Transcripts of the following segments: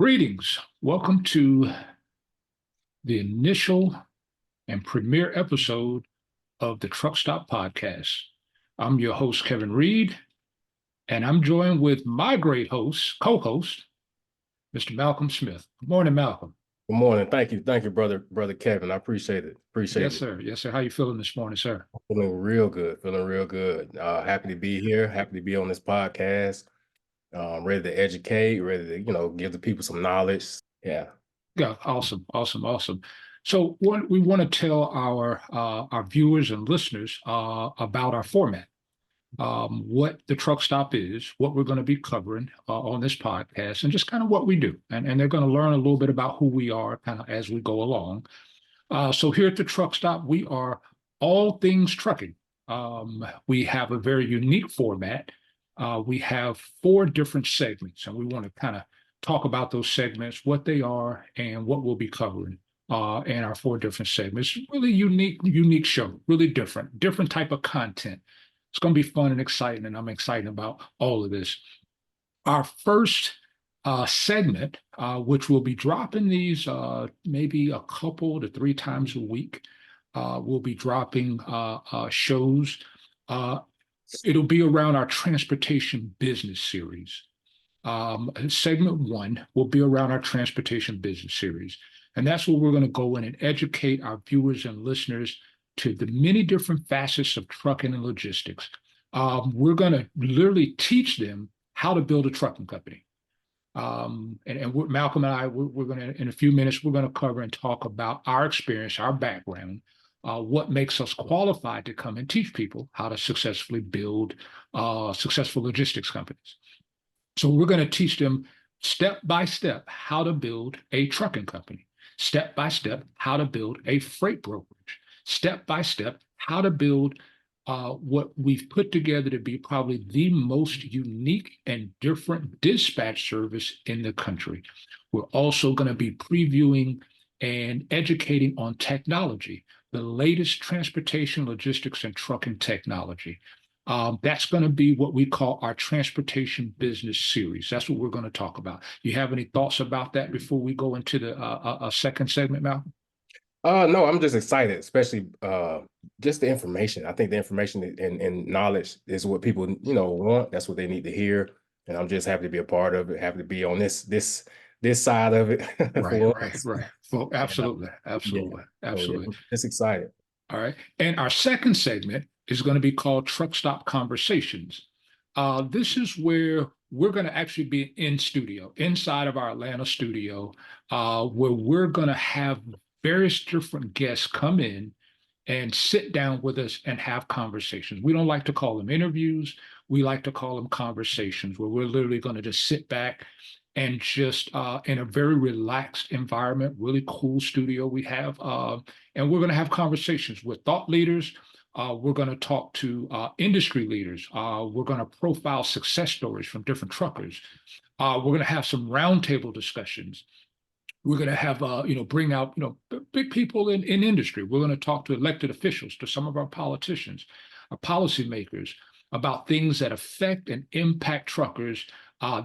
Greetings. Welcome to the initial and premiere episode of the Truck Stop Podcast. I'm your host, Kevin Reed, and I'm joined with my great host, co-host, Mr. Malcolm Smith. Good morning, Malcolm. Good morning. Thank you, brother Kevin. I appreciate it. Yes, sir. Yes, sir. How you feeling this morning, sir? Feeling real good. Happy to be here. Happy to be on this podcast. Ready to educate. Ready to give the people some knowledge. Yeah. Yeah. Awesome. So, we want to tell our viewers and listeners about our format. What the truck stop is, what we're going to be covering on this podcast, and just kind of what we do. And they're going to learn a little bit about who we are kind of as we go along. So here at the truck stop, we are all things trucking. We have a very unique format. We have 4 different segments, and we want to kind of talk about those segments, what they are, and what we'll be covering in our 4 different segments. Really unique show, really different type of content. It's going to be fun and exciting, and I'm excited about all of this. Our first segment, which will be dropping these maybe a couple to 3 times a week, we'll be dropping shows. It'll be around our transportation business series. Segment 1 will be around our transportation business series. And that's where we're going to go in and educate our viewers and listeners to the many different facets of trucking and logistics. We're going to literally teach them how to build a trucking company. Malcolm and I, we're going to, in a few minutes, we're going to cover and talk about our experience, our background, what makes us qualified to come and teach people how to successfully build successful logistics companies. So we're going to teach them step by step how to build a trucking company, step by step how to build a freight brokerage, step by step how to build what we've put together to be probably the most unique and different dispatch service in the country. We're also going to be previewing and educating on technology, the latest transportation, logistics, and trucking technology. That's going to be what we call our transportation business series. That's what we're going to talk about. You have any thoughts about that before we go into the second segment, Malcolm? No, I'm just excited, especially just the information. I think the information and knowledge is what people want. That's what they need to hear, and I'm just happy to be a part of it. Happy to be on this side of it. Right. Well, absolutely. Just excited. All right, and our second segment is going to be called Truck Stop Conversations. This is where we're going to actually be in studio, inside of our Atlanta studio, where we're going to have various different guests come in and sit down with us and have conversations. We don't like to call them interviews. We like to call them conversations, where we're literally going to just sit back and just in a very relaxed environment, really cool studio we have. And we're going to have conversations with thought leaders. We're going to talk to industry leaders. We're going to profile success stories from different truckers. We're going to have some roundtable discussions. We're going to have, bring out, big people in industry. We're going to talk to elected officials, to some of our politicians, our policymakers, about things that affect and impact truckers,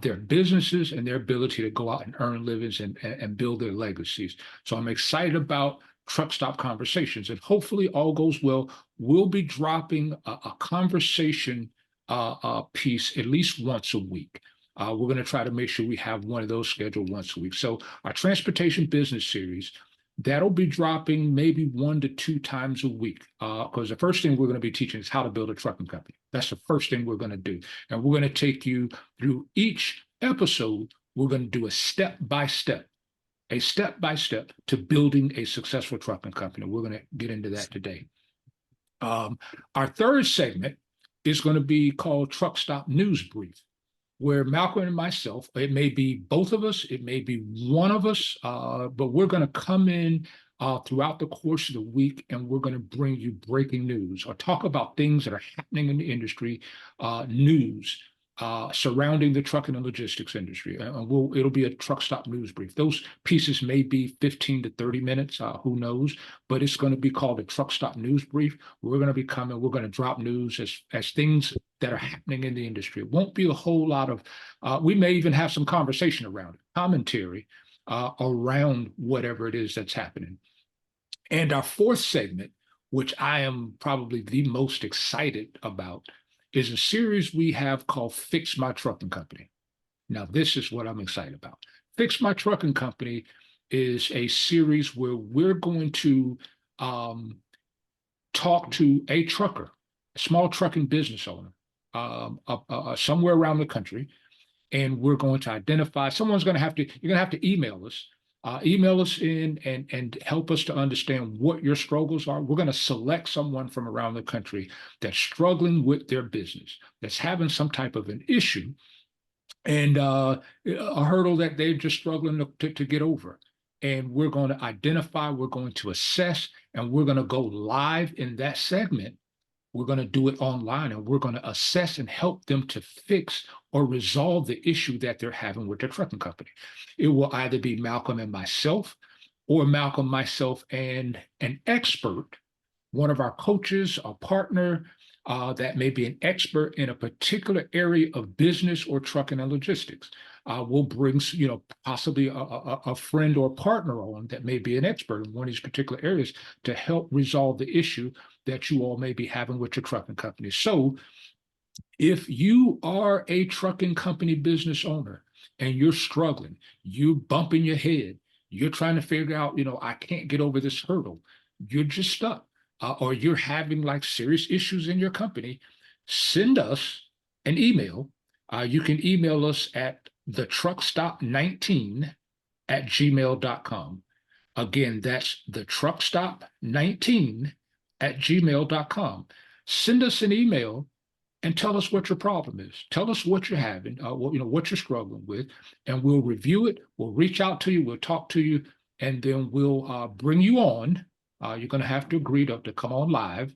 their businesses, and their ability to go out and earn livings and build their legacies. So I'm excited about Truck Stop Conversations, and hopefully all goes well. We'll be dropping a conversation piece at least once a week. We're going to try to make sure we have one of those scheduled once a week. So our transportation business series, that'll be dropping maybe 1 to 2 times a week, because the first thing we're going to be teaching is how to build a trucking company. That's the first thing we're going to do. And we're going to take you through each episode. We're going to do a step-by-step to building a successful trucking company. We're going to get into that today. Our third segment is going to be called Truck Stop News Brief, where Malcolm and myself, it may be both of us, it may be one of us, but we're going to come in throughout the course of the week, and we're going to bring you breaking news or talk about things that are happening in the industry, news, surrounding the trucking and logistics industry. It'll be a truck stop news brief. Those pieces may be 15 to 30 minutes, who knows, but it's going to be called a truck stop news brief. We're going to be coming, we're going to drop news as things that are happening in the industry. It won't be a whole lot of, we may even have some conversation around it, commentary around whatever it is that's happening. And our fourth segment, which I am probably the most excited about, is a series we have called Fix My Trucking Company. Now, this is what I'm excited about. Fix My Trucking Company is a series where we're going to talk to a trucker, a small trucking business owner, somewhere around the country, and we're going to identify, you're going to have to email us. Email us in and help us to understand what your struggles are. We're going to select someone from around the country that's struggling with their business, that's having some type of an issue and a hurdle that they're just struggling to get over. And we're going to identify, we're going to assess, and we're going to go live in that segment. We're going to do it online, and we're going to assess and help them to fix or resolve the issue that they're having with their trucking company. It will either be Malcolm and myself, or Malcolm, myself, and an expert, one of our coaches, a partner that may be an expert in a particular area of business or trucking and logistics. We'll bring, possibly a friend or partner on that may be an expert in one of these particular areas to help resolve the issue that you all may be having with your trucking company. So if you are a trucking company business owner and you're struggling, you're bumping your head, you're trying to figure out, I can't get over this hurdle, you're just stuck, or you're having like serious issues in your company, send us an email. You can email us at thetruckstop19@gmail.com. Again, that's thetruckstop19@gmail.com. Send us an email and tell us what your problem is. Tell us what you're having, what you're struggling with, and we'll review it. We'll reach out to you. We'll talk to you, and then we'll bring you on. You're going to have to agree to come on live,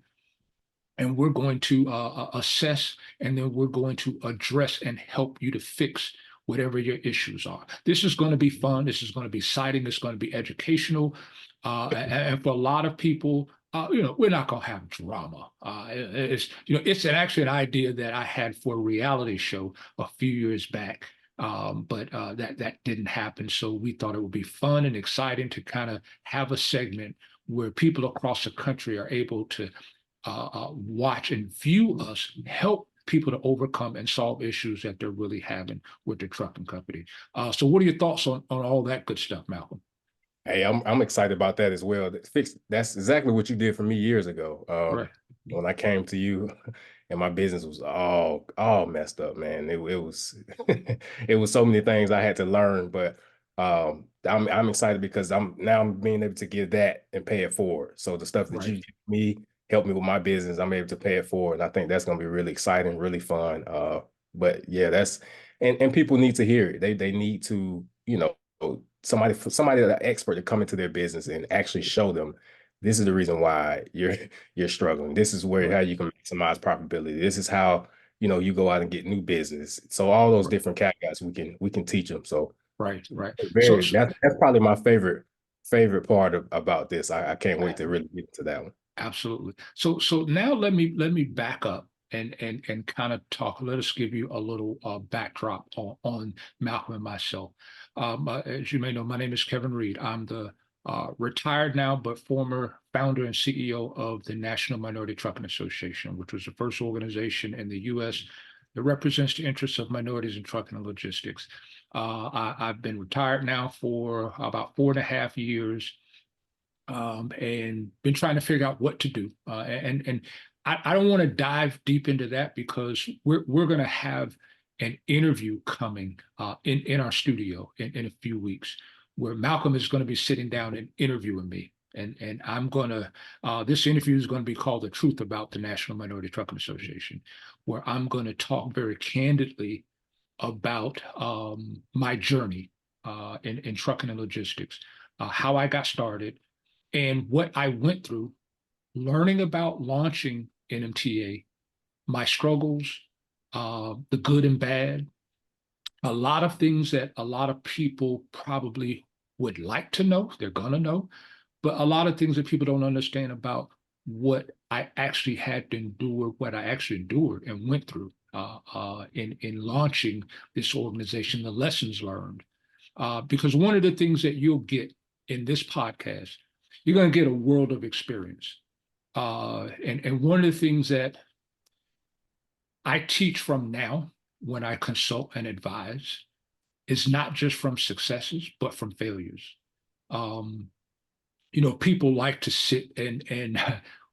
and we're going to assess, and then we're going to address and help you to fix whatever your issues are. This is going to be fun. This is going to be exciting. It's going to be educational. And for a lot of people, we're not going to have drama. It's actually an idea that I had for a reality show a few years back, but that didn't happen. So we thought it would be fun and exciting to kind of have a segment where people across the country are able to watch and view us, help people to overcome and solve issues that they're really having with their trucking company. So what are your thoughts on all that good stuff, Malcolm? Hey, I'm excited about that as well. That's exactly what you did for me years ago. Right. When I came to you and my business was all messed up, man. It was it was so many things I had to learn, but I'm excited because I'm being able to give that and pay it forward. So the stuff that Right. you give me help me with my business, I'm able to pay it forward. And I think that's gonna be really exciting, really fun. But yeah, that's and people need to hear it. They need to, somebody an expert to come into their business and actually show them this is the reason why you're struggling. This is where how you can maximize profitability. This is how you go out and get new business. So all those different caveats we can teach them. So right. So, that's probably my favorite part about this. I can't wait to really get into that one. absolutely. So now let me back up and kind of talk. Let us give you a little backdrop on Malcolm and myself. As you may know, my name is Kevin Reed. I'm the retired now, but former founder and CEO of the National Minority Trucking Association, which was the first organization in the U.S. that represents the interests of minorities in trucking and logistics. I've been retired now for about 4.5 years. And been trying to figure out what to do. And I don't want to dive deep into that because we're going to have an interview coming in our studio in a few weeks where Malcolm is going to be sitting down and interviewing me. And I'm going to, this interview is going to be called The Truth About the National Minority Trucking Association, where I'm going to talk very candidly about my journey in trucking and logistics, how I got started, and what I went through learning about launching NMTA, my struggles, the good and bad, a lot of things that a lot of people probably would like to know, they're gonna know, but a lot of things that people don't understand about what I actually had to endure, what I actually endured and went through in launching this organization, the lessons learned. Because one of the things that you'll get in this podcast, you're going to get a world of experience. And one of the things that I teach from now when I consult and advise is not just from successes, but from failures. Um, people like to sit and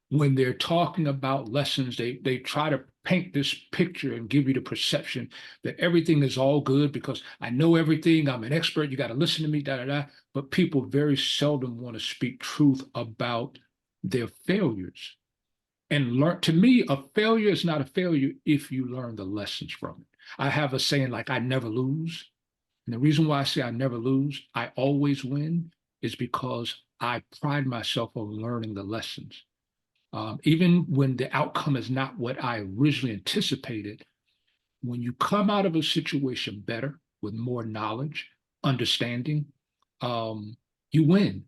when they're talking about lessons, they try to paint this picture and give you the perception that everything is all good because I know everything, I'm an expert, you got to listen to me, da da da. But people very seldom want to speak truth about their failures. And learn to me, a failure is not a failure if you learn the lessons from it. I have a saying like I never lose. And the reason why I say I never lose, I always win, is because I pride myself on learning the lessons. Even when the outcome is not what I originally anticipated, when you come out of a situation better, with more knowledge, understanding, you win.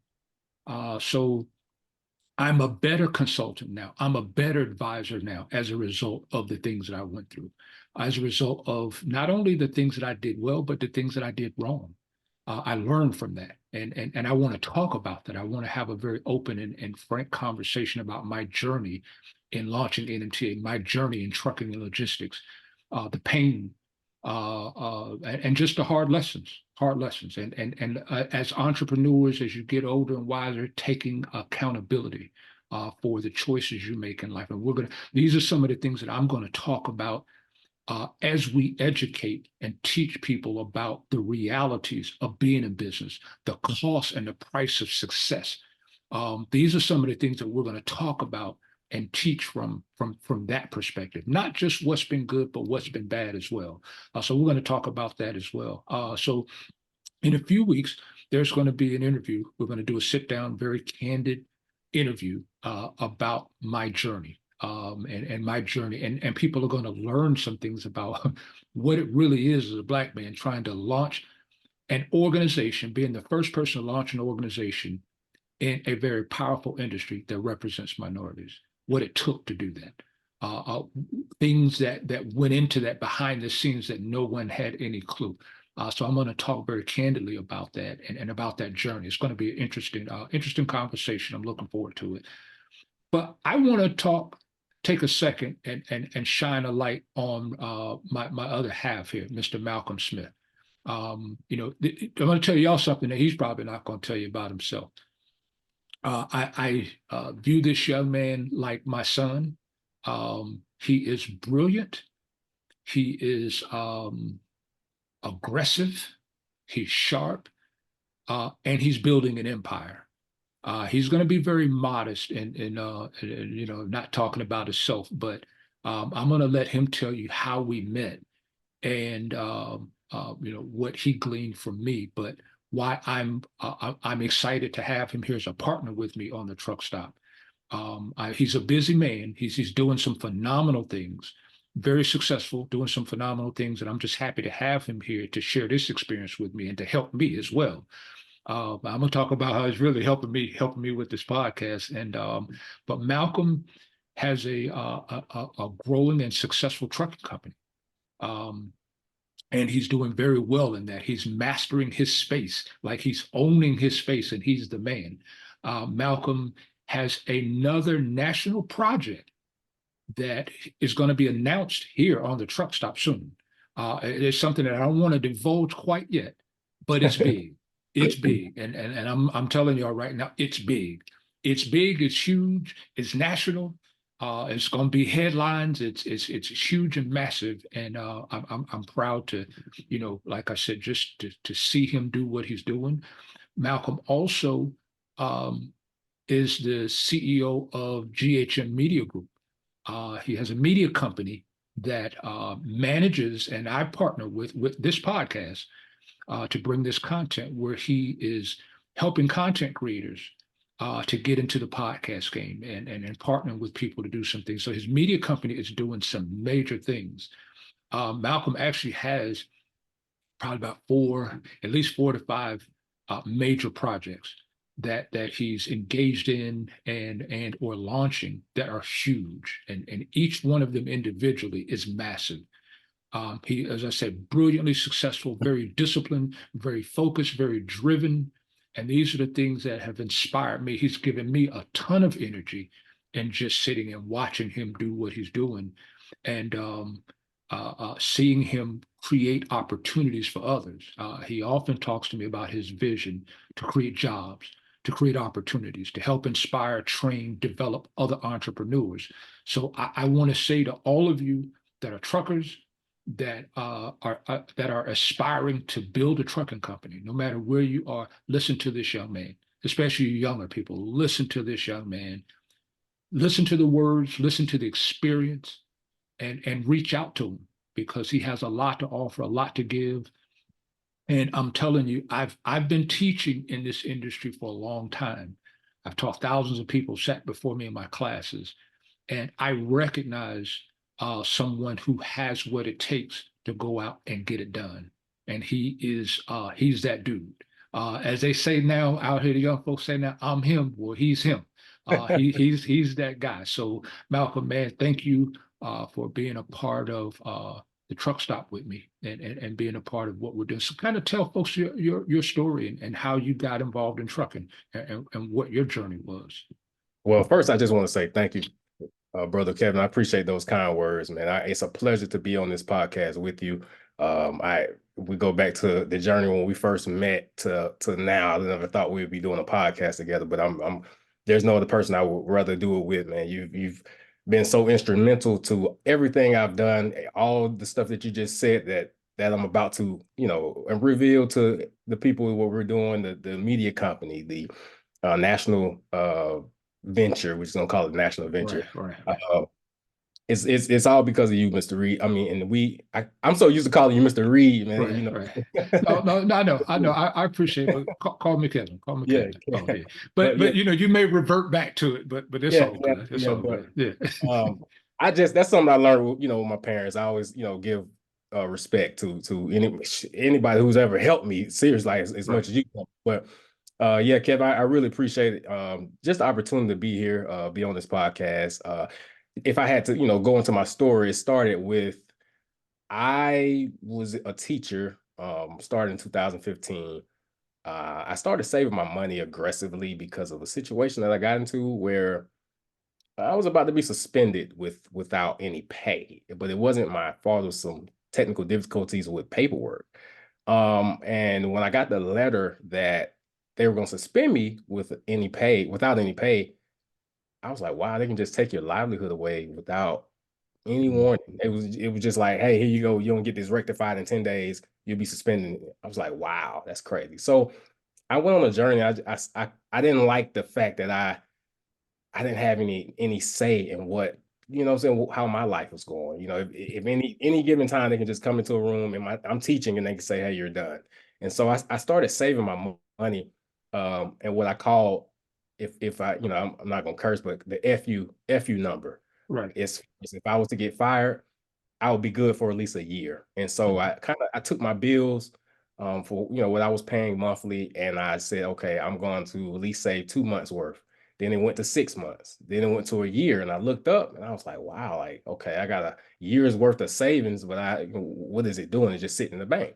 So I'm a better consultant now. I'm a better advisor now as a result of the things that I went through, as a result of not only the things that I did well, but the things that I did wrong. I learned from that. And I want to talk about that. I want to have a very open and frank conversation about my journey in launching NMTA, my journey in trucking and logistics, the pain, and just the hard lessons, hard lessons. And as entrepreneurs, as you get older and wiser, taking accountability for the choices you make in life. And these are some of the things that I'm going to talk about as we educate and teach people about the realities of being in business, the cost and the price of success. These are some of the things that we're going to talk about and teach from that perspective, not just what's been good, but what's been bad as well. So we're going to talk about that as well. So in a few weeks, there's going to be an interview. We're going to do a sit down, very candid interview about my journey and my journey. And people are going to learn some things about what it really is as a Black man trying to launch an organization, being the first person to launch an organization in a very powerful industry that represents minorities, what it took to do that. Things that went into that behind the scenes that no one had any clue. So I'm going to talk very candidly about that and about that journey. It's going to be an interesting conversation. I'm looking forward to it. But I want to take a second and shine a light on my other half here, Mr. Malcolm Smith. I'm going to tell y'all something that he's probably not going to tell you about himself. I view this young man like my son. He is brilliant. He is aggressive. He's sharp, and he's building an empire. He's going to be very modest and not talking about himself, but I'm going to let him tell you how we met and what he gleaned from me, but why I'm excited to have him here as a partner with me on the truck stop. He's a busy man. He's doing some phenomenal things, very successful, doing some phenomenal things, and I'm just happy to have him here to share this experience with me and to help me as well. I'm gonna talk about how he's really helping me with this podcast. But Malcolm has a growing and successful trucking company. Um, and he's doing very well in that. He's mastering his space, like he's owning his space, and he's the man. Malcolm has another national project that is going to be announced here on the truck stop soon. It is something that I don't want to divulge quite yet, but it's big. It's big, and I'm telling y'all right now, it's big. It's big. It's huge. It's national. It's going to be headlines. It's huge and massive, and I'm proud to, like I said, just to see him do what he's doing. Malcolm also is the CEO of GHM Media Group. He has a media company that manages, and I partner with this podcast to bring this content where he is helping content creators to get into the podcast game and partnering with people to do some things. So his media company is doing some major things. Malcolm actually has probably about at least 4 to 5 major projects that he's engaged in and or launching that are huge, and each one of them individually is massive. He, as I said, brilliantly successful, very disciplined, very focused, very driven. And these are the things that have inspired me. He's given me a ton of energy in just sitting and watching him do what he's doing, and seeing him create opportunities for others. He often talks to me about his vision to create jobs, to create opportunities, to help inspire, train, develop other entrepreneurs. So I want to say to all of you that are truckers, that are aspiring to build a trucking company, no matter where you are, listen to this young man, especially younger people. Listen to this young man. Listen to the words, listen to the experience, and reach out to him because he has a lot to offer, a lot to give. And I'm telling you, I've been teaching in this industry for a long time. I've taught thousands of people, sat before me in my classes, and I recognize someone who has what it takes to go out and get it done. And he's that dude. As they say now out here, the young folks say now, I'm him. Well, he's him. He's that guy. So Malcolm, man, thank you for being a part of the truck stop with me and being a part of what we're doing. So kind of tell folks your story and how you got involved in trucking and what your journey was. Well, first, I just want to say thank you, Brother Kevin. I appreciate those kind words, man. It's a pleasure to be on this podcast with you. We go back to the journey when we first met to now. I never thought we would be doing a podcast together, but there's no other person I would rather do it with, man. You've been so instrumental to everything I've done, all the stuff that you just said that I'm about to, and reveal to the people what we're doing, the media company, the national venture, we're just gonna call it national venture. Right. It's all because of you, Mr. Reed. I mean, and I'm so used to calling you Mr. Reed, man. Right. No, I know. I appreciate it, but call me Kevin. Call me Yeah. Kevin. Oh, yeah. But But you may revert back to it, but it's all good. It's all good. Yeah. That's something I learned with my parents. I always give respect to anybody who's ever helped me seriously, like, as much as you can. But yeah, Kev, I really appreciate it. Just the opportunity to be here, be on this podcast. If I had to, go into my story, it started with I was a teacher, started in 2015. I started saving my money aggressively because of a situation that I got into where I was about to be suspended without any pay, but it wasn't my fault. It was some technical difficulties with paperwork. And when I got the letter that they were going to suspend me without any pay, I was like, wow, they can just take your livelihood away without any warning. It was just like, hey, here you go. You don't get this rectified in 10 days. You'll be suspended. I was like, wow, that's crazy. So I went on a journey. I didn't like the fact that I didn't have any say in what, I'm saying, how my life was going. If any given time they can just come into a room and I'm teaching and they can say, hey, you're done. And so I started saving my money, and what I call, if I, I'm not gonna curse, but the FU number. Right. It's if I was to get fired, I would be good for at least a year. And so I took my bills for what I was paying monthly, and I said, okay, I'm going to at least save 2 months worth. Then it went to 6 months. Then it went to a year, and I looked up and I was like, wow, like, okay, I got a year's worth of savings, but what is it doing? It's just sitting in the bank.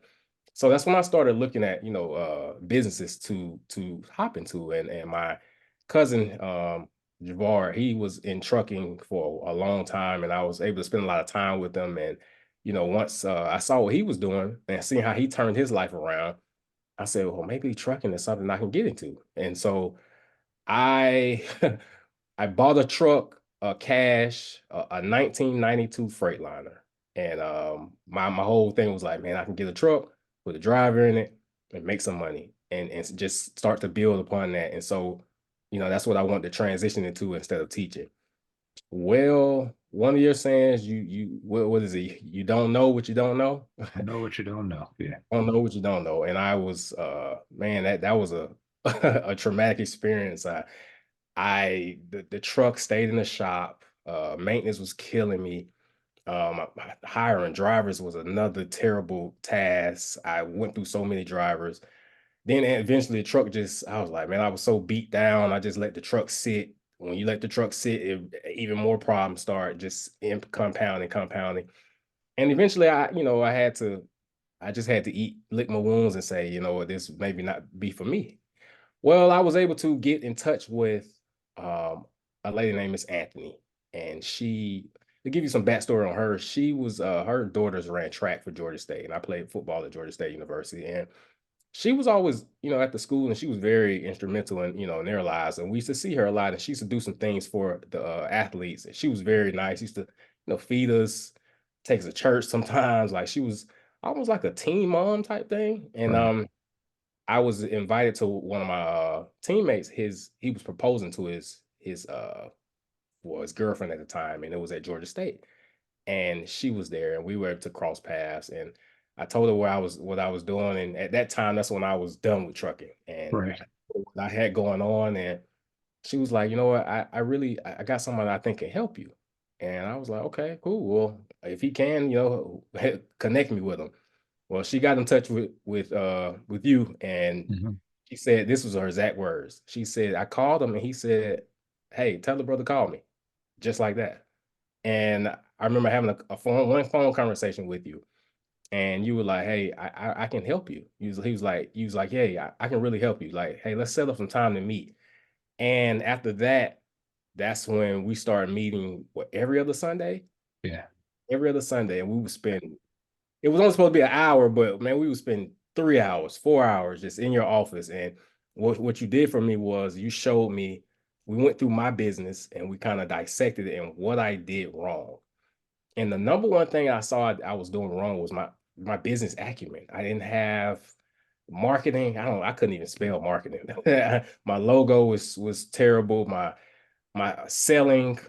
So that's when I started looking at businesses to hop into, and my cousin Javar, he was in trucking for a long time, and I was able to spend a lot of time with him. And once I saw what he was doing and seeing how he turned his life around, I said, well, maybe trucking is something I can get into. And so I I bought a truck, cash, a 1992 Freightliner, and my whole thing was like, man, I can get a truck with a driver in it and make some money, and just start to build upon that. And so, that's what I want to transition into instead of teaching. Well, one of your sayings, what is it? You don't know what you don't know. I know what you don't know. Yeah. Don't know what you don't know. And I was, man, that was a a traumatic experience. The truck stayed in the shop. Maintenance was killing me. Hiring drivers was another terrible task. I went through so many drivers. Then eventually the truck just, I was like, man, I was so beat down. I just let the truck sit. When you let the truck sit, even more problems start just compounding. And eventually I just had to lick my wounds and say, you know what, this maybe not be for me. Well, I was able to get in touch with um, a lady named Miss Anthony, and to give you some backstory on her, she was her daughters ran track for Georgia State, and I played football at Georgia State University, and she was always, at the school, and she was very instrumental in their lives. And we used to see her a lot, and she used to do some things for the athletes. And she was very nice. She used to, feed us, take us to church sometimes. Like she was almost like a teen mom type thing. And Right. I was invited to one of my teammates. He was proposing to his girlfriend at the time, and it was at Georgia State. And she was there, and we were able to cross paths. And I told her what I was doing, and at that time, that's when I was done with trucking, and Right. what I had going on. And she was like, you know what, I really I got someone I think can help you. And I was like, okay, cool. Well, if he can, connect me with him. Well, she got in touch with you, and Mhm. she said this was her exact words. She said, I called him, and he said, hey, tell the brother call me, just like that. And I remember having one phone conversation with you, and you were like, "Hey, I can help you." He was like, "Hey, I can really help you. Like, hey, let's set up some time to meet." And after that, that's when we started meeting. What, Yeah. every other Sunday, and we would spend. It was only supposed to be an hour, but man, we would spend 3 hours, 4 hours just in your office. And what you did for me was you showed me. We went through my business and we kind of dissected it and what I did wrong. And the number one thing I saw I was doing wrong was my business acumen. I didn't have marketing. I couldn't even spell marketing. My logo was terrible. My selling,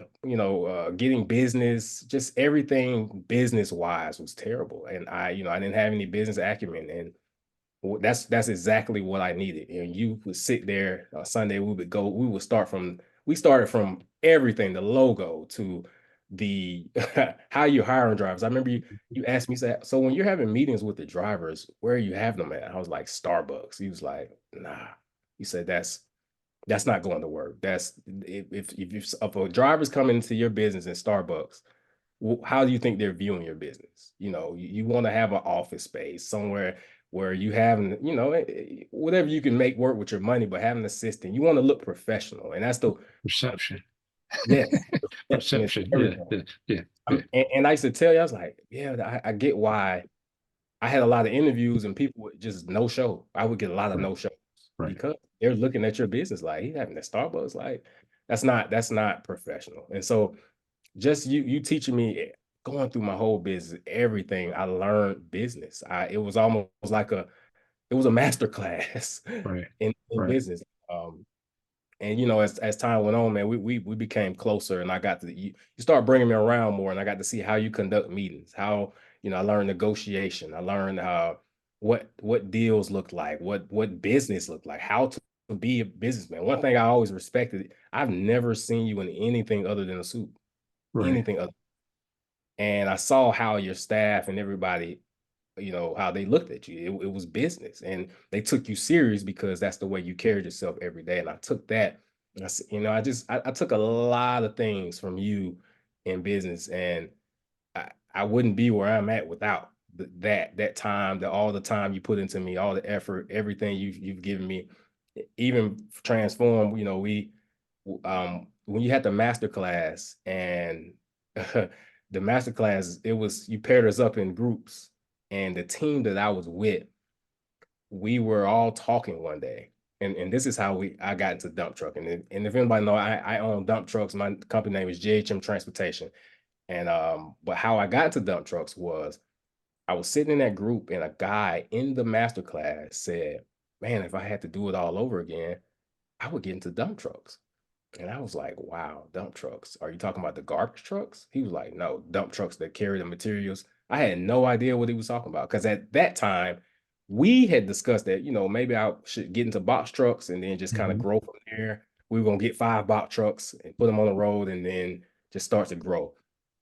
getting business, just everything business wise was terrible. And I didn't have any business acumen. And that's exactly what I needed. And you would sit there on Sunday, we started from everything, the logo to the how you hiring drivers. I remember you asked me, so when you're having meetings with the drivers, where are you having them at? I was like, Starbucks. He was like, nah. He said that's not going to work. That's if a driver's coming into your business in Starbucks, how do you think they're viewing your business? You want to have an office space somewhere where you have, whatever you can make work with your money, but have an assistant. You want to look professional, and that's the Perception. yes, perception is Perception. Yeah. everything. Yeah. Yeah. Yeah. And I used to tell you, I was like, yeah, I get why. I had a lot of interviews and people would just no show. I would get a lot of Right. no shows Right. because they're looking at your business like he's having a Starbucks. Like that's not professional. And so just you teaching me, going through my whole business, everything I learned business. It was almost like it was a master class Right. in Right. business. And as time went on, man, we became closer, and I got to you start bringing me around more, and I got to see how you conduct meetings, how I learned negotiation, I learned how what deals look like, what business looked like, how to be a businessman. One thing I always respected, I've never seen you in anything other than a suit, Right. anything other. And I saw how your staff and everybody, how they looked at you. It was business, and they took you serious because that's the way you carried yourself every day. And I took that. And I took a lot of things from you in business, and I wouldn't be where I'm at without that time, all the time you put into me, all the effort, everything you've given me, even transform. When you had the master class and the master class, it was you paired us up in groups, and the team that I was with, we were all talking one day. And this is how I got into dump truck. And if anybody know, I own dump trucks. My company name is JHM Transportation. And but how I got into dump trucks was I was sitting in that group, and a guy in the master class said, man, if I had to do it all over again, I would get into dump trucks. And I was like, wow, dump trucks. Are you talking about the garbage trucks? He was like, no, dump trucks that carry the materials. I had no idea what he was talking about. Because at that time, we had discussed that, maybe I should get into box trucks and then just kind of Mhm. grow from there. We were going to get 5 box trucks and put them on the road and then just start to grow.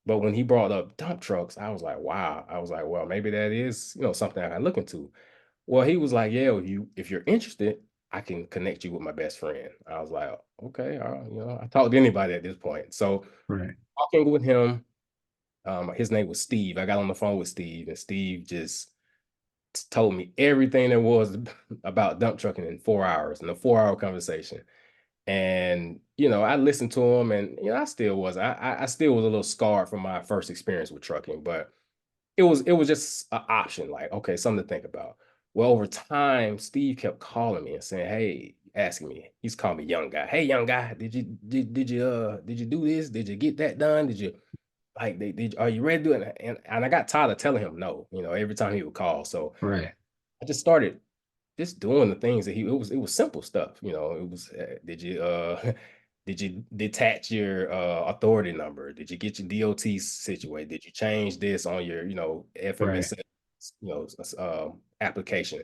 But when he brought up dump trucks, I was like, wow. I was like, well, maybe that is, something I can look into. Well, he was like, yeah, if you're interested, I can connect you with my best friend. I was like, okay, I talk to anybody at this point. So Right. talking with him, his name was Steve. I got on the phone with Steve, and Steve just told me everything there was about dump trucking in 4 hours, in a 4 hour conversation. And I listened to him, and I still was I still was a little scarred from my first experience with trucking, but it was just an option, like, okay, something to think about. Well, over time, Steve kept calling me and saying, hey, asking me, he's calling me young guy. Hey, young guy, did you do this? Did you get that done? Did you like they did are you ready to do it? And I got tired of telling him no, every time he would call. So Right. I just started just doing the things that it was simple stuff, it was did you did you detach your authority number? Did you get your DOT situated? Did you change this on your, Right. FMS, application?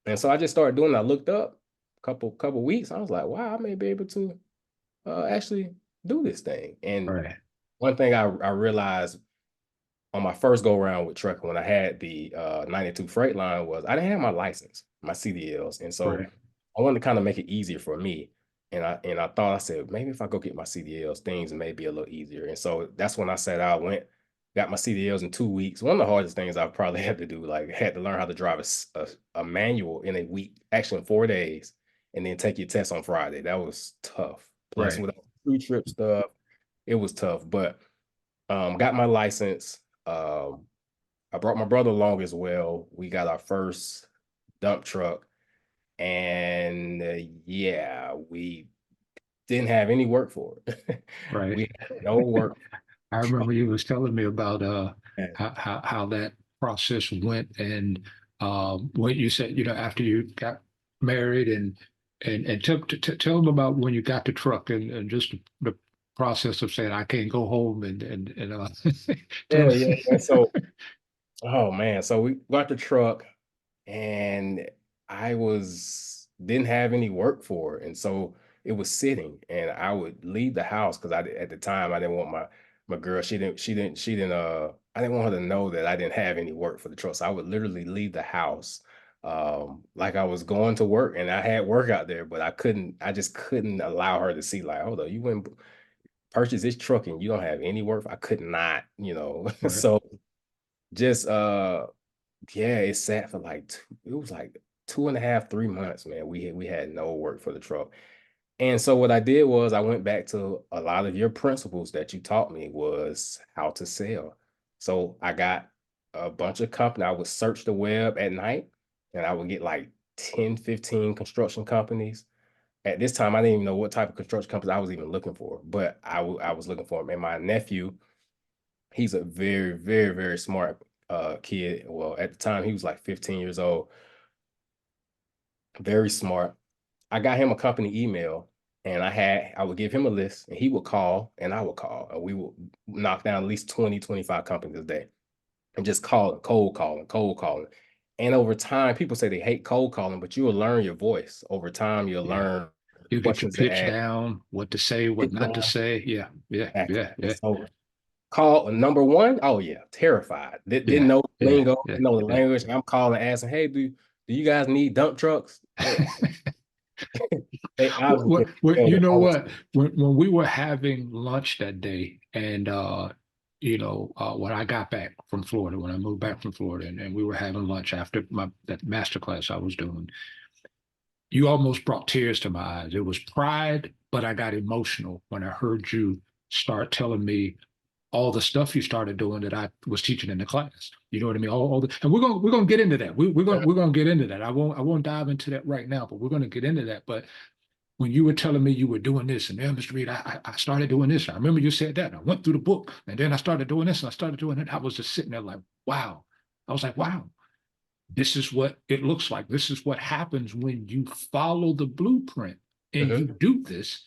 And so I just started doing. I looked up couple weeks. I was like, wow, I may be able to actually do this thing. And Right. one thing I realized on my first go around with trucking when I had the 92 Freightliner was I didn't have my license, my CDLs. And so Right. I wanted to kind of make it easier for me. And I thought, I said, maybe if I go get my CDLs, things may be a little easier. And so that's when I said I went, got my CDLs in 2 weeks. One of the hardest things I've probably had to do, like had to learn how to drive a manual in a week, actually in 4 days, and then take your test on Friday. That was tough. Plus Right. with the pre-trip stuff, it was tough. But got my license. I brought my brother along as well. We got our first dump truck, and yeah, we didn't have any work for it. Right. We had no work. I remember you was telling me about Man. how that process went, and what you said, after you got married, and tell them about when you got the truck, and just the process of saying I can't go home, and tell Yeah, yeah, yeah. them. So, oh man, so we got the truck, and I was didn't have any work for it, and so it was sitting, and I would leave the house because at the time I didn't want my girl. She didn't. I didn't want her to know that I didn't have any work for the truck. So I would literally leave the house, like I was going to work, and I had work out there, but I couldn't. I just couldn't allow her to see, like, hold on, you went and purchased this truck and you don't have any work. I could not, Right. so just yeah, it sat for like it was like 2.5, 3 months, man. We had no work for the truck. And so what I did was I went back to a lot of your principles that you taught me was how to sell. So I got a bunch of company. I would search the web at night and I would get like 10, 15 construction companies. At this time, I didn't even know what type of construction companies I was even looking for, but I was looking for them. And my nephew, he's a very, very, very smart kid. Well, at the time, he was like 15 years old, very smart. I got him a company email, and I would give him a list, and he would call and I would call, and we would knock down at least 20, 25 companies a day, and just calling, cold calling, cold calling. And over time, people say they hate cold calling, but you will learn your voice. Over time, you'll Yeah. learn You get your questions to pitch ask. down, what to say, what Sit not to down. say. Yeah. Yeah. Exactly. Yeah. And Yeah. so call number one. Oh yeah, terrified. Didn't Yeah. know the Yeah. lingo, Yeah. didn't know the Yeah. language. And I'm calling, asking, hey, do you guys need dump trucks? They obviously can tell You that know I was what? When we were having lunch that day, and when I got back from Florida, when I moved back from Florida, and we were having lunch after that master class I was doing, you almost brought tears to my eyes. It was pride, but I got emotional when I heard you start telling me all the stuff you started doing that I was teaching in the class. You know what I mean? And we're gonna get into that. We're gonna get into that. I won't dive into that right now, but we're gonna get into that. But when you were telling me you were doing this, and then Mr. Reed, I started doing this. I remember you said that. And I went through the book, and then I started doing this, and I started doing it. I was just sitting there like, wow. I was like, wow, this is what it looks like. This is what happens when you follow the blueprint and you Mhm. do this.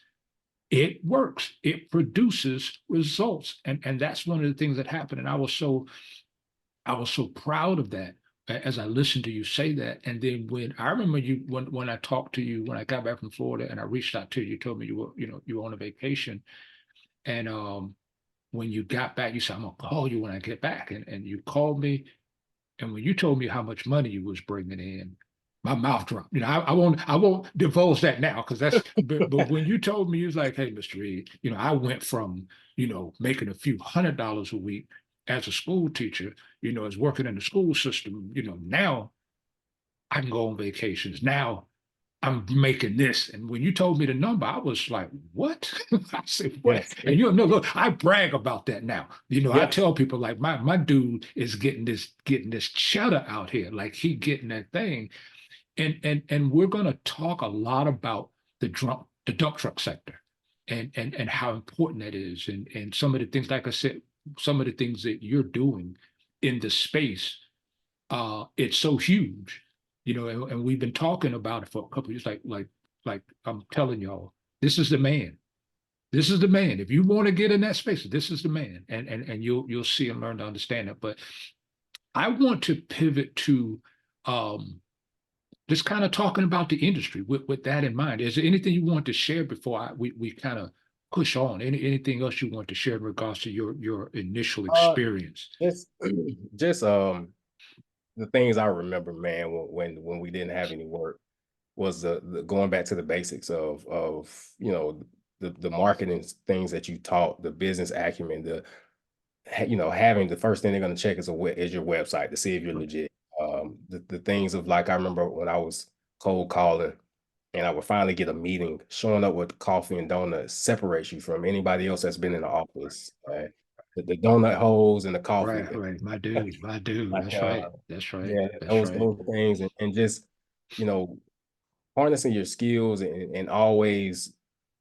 It works. It produces results, and that's one of the things that happened. And I was so proud of that as I listened to you say that. And then when I remember you when I talked to you when I got back from Florida and I reached out to you, you told me you were on a vacation. And when you got back, you said, I'm gonna call you when I get back. And you called me. And when you told me how much money you was bringing in, my mouth dropped. I won't divulge that now because but when you told me, you was like, hey, Mr. Reed, I went from, making a few $100s a week as a school teacher, as working in the school system, now I can go on vacations. Now I'm making this. And when you told me the number, I was like, what? I said, what? Yes. And look, I brag about that now. I Yes. tell people like my dude is getting this cheddar out here. Like he getting that thing. And we're gonna talk a lot about the dump truck sector and how important that is. And some of the things, like I said, some of the things that you're doing in the space, it's so huge, and we've been talking about it for a couple of years. Like I'm telling y'all, this is the man. This is the man. If you want to get in that space, this is the man, and you'll see and learn to understand it. But I want to pivot to um, just kind of talking about the industry with that in mind. Is there anything you want to share before we kind of push on? Anything else you want to share in regards to your initial Uh, experience? just, just the things I remember, man, when we didn't have any work was the going back to the basics of the marketing things that you taught, the business acumen, having the first thing they're going to check is your website to see if you're legit. The things of, like, I remember when I was cold calling and I would finally get a meeting, showing up with coffee and donuts separates you from anybody else that's been in the office. The donut holes and the coffee. Right, right. My dude. Like, That's right. That's right. yeah, That's those right. those things, and just, you know, harnessing your skills and always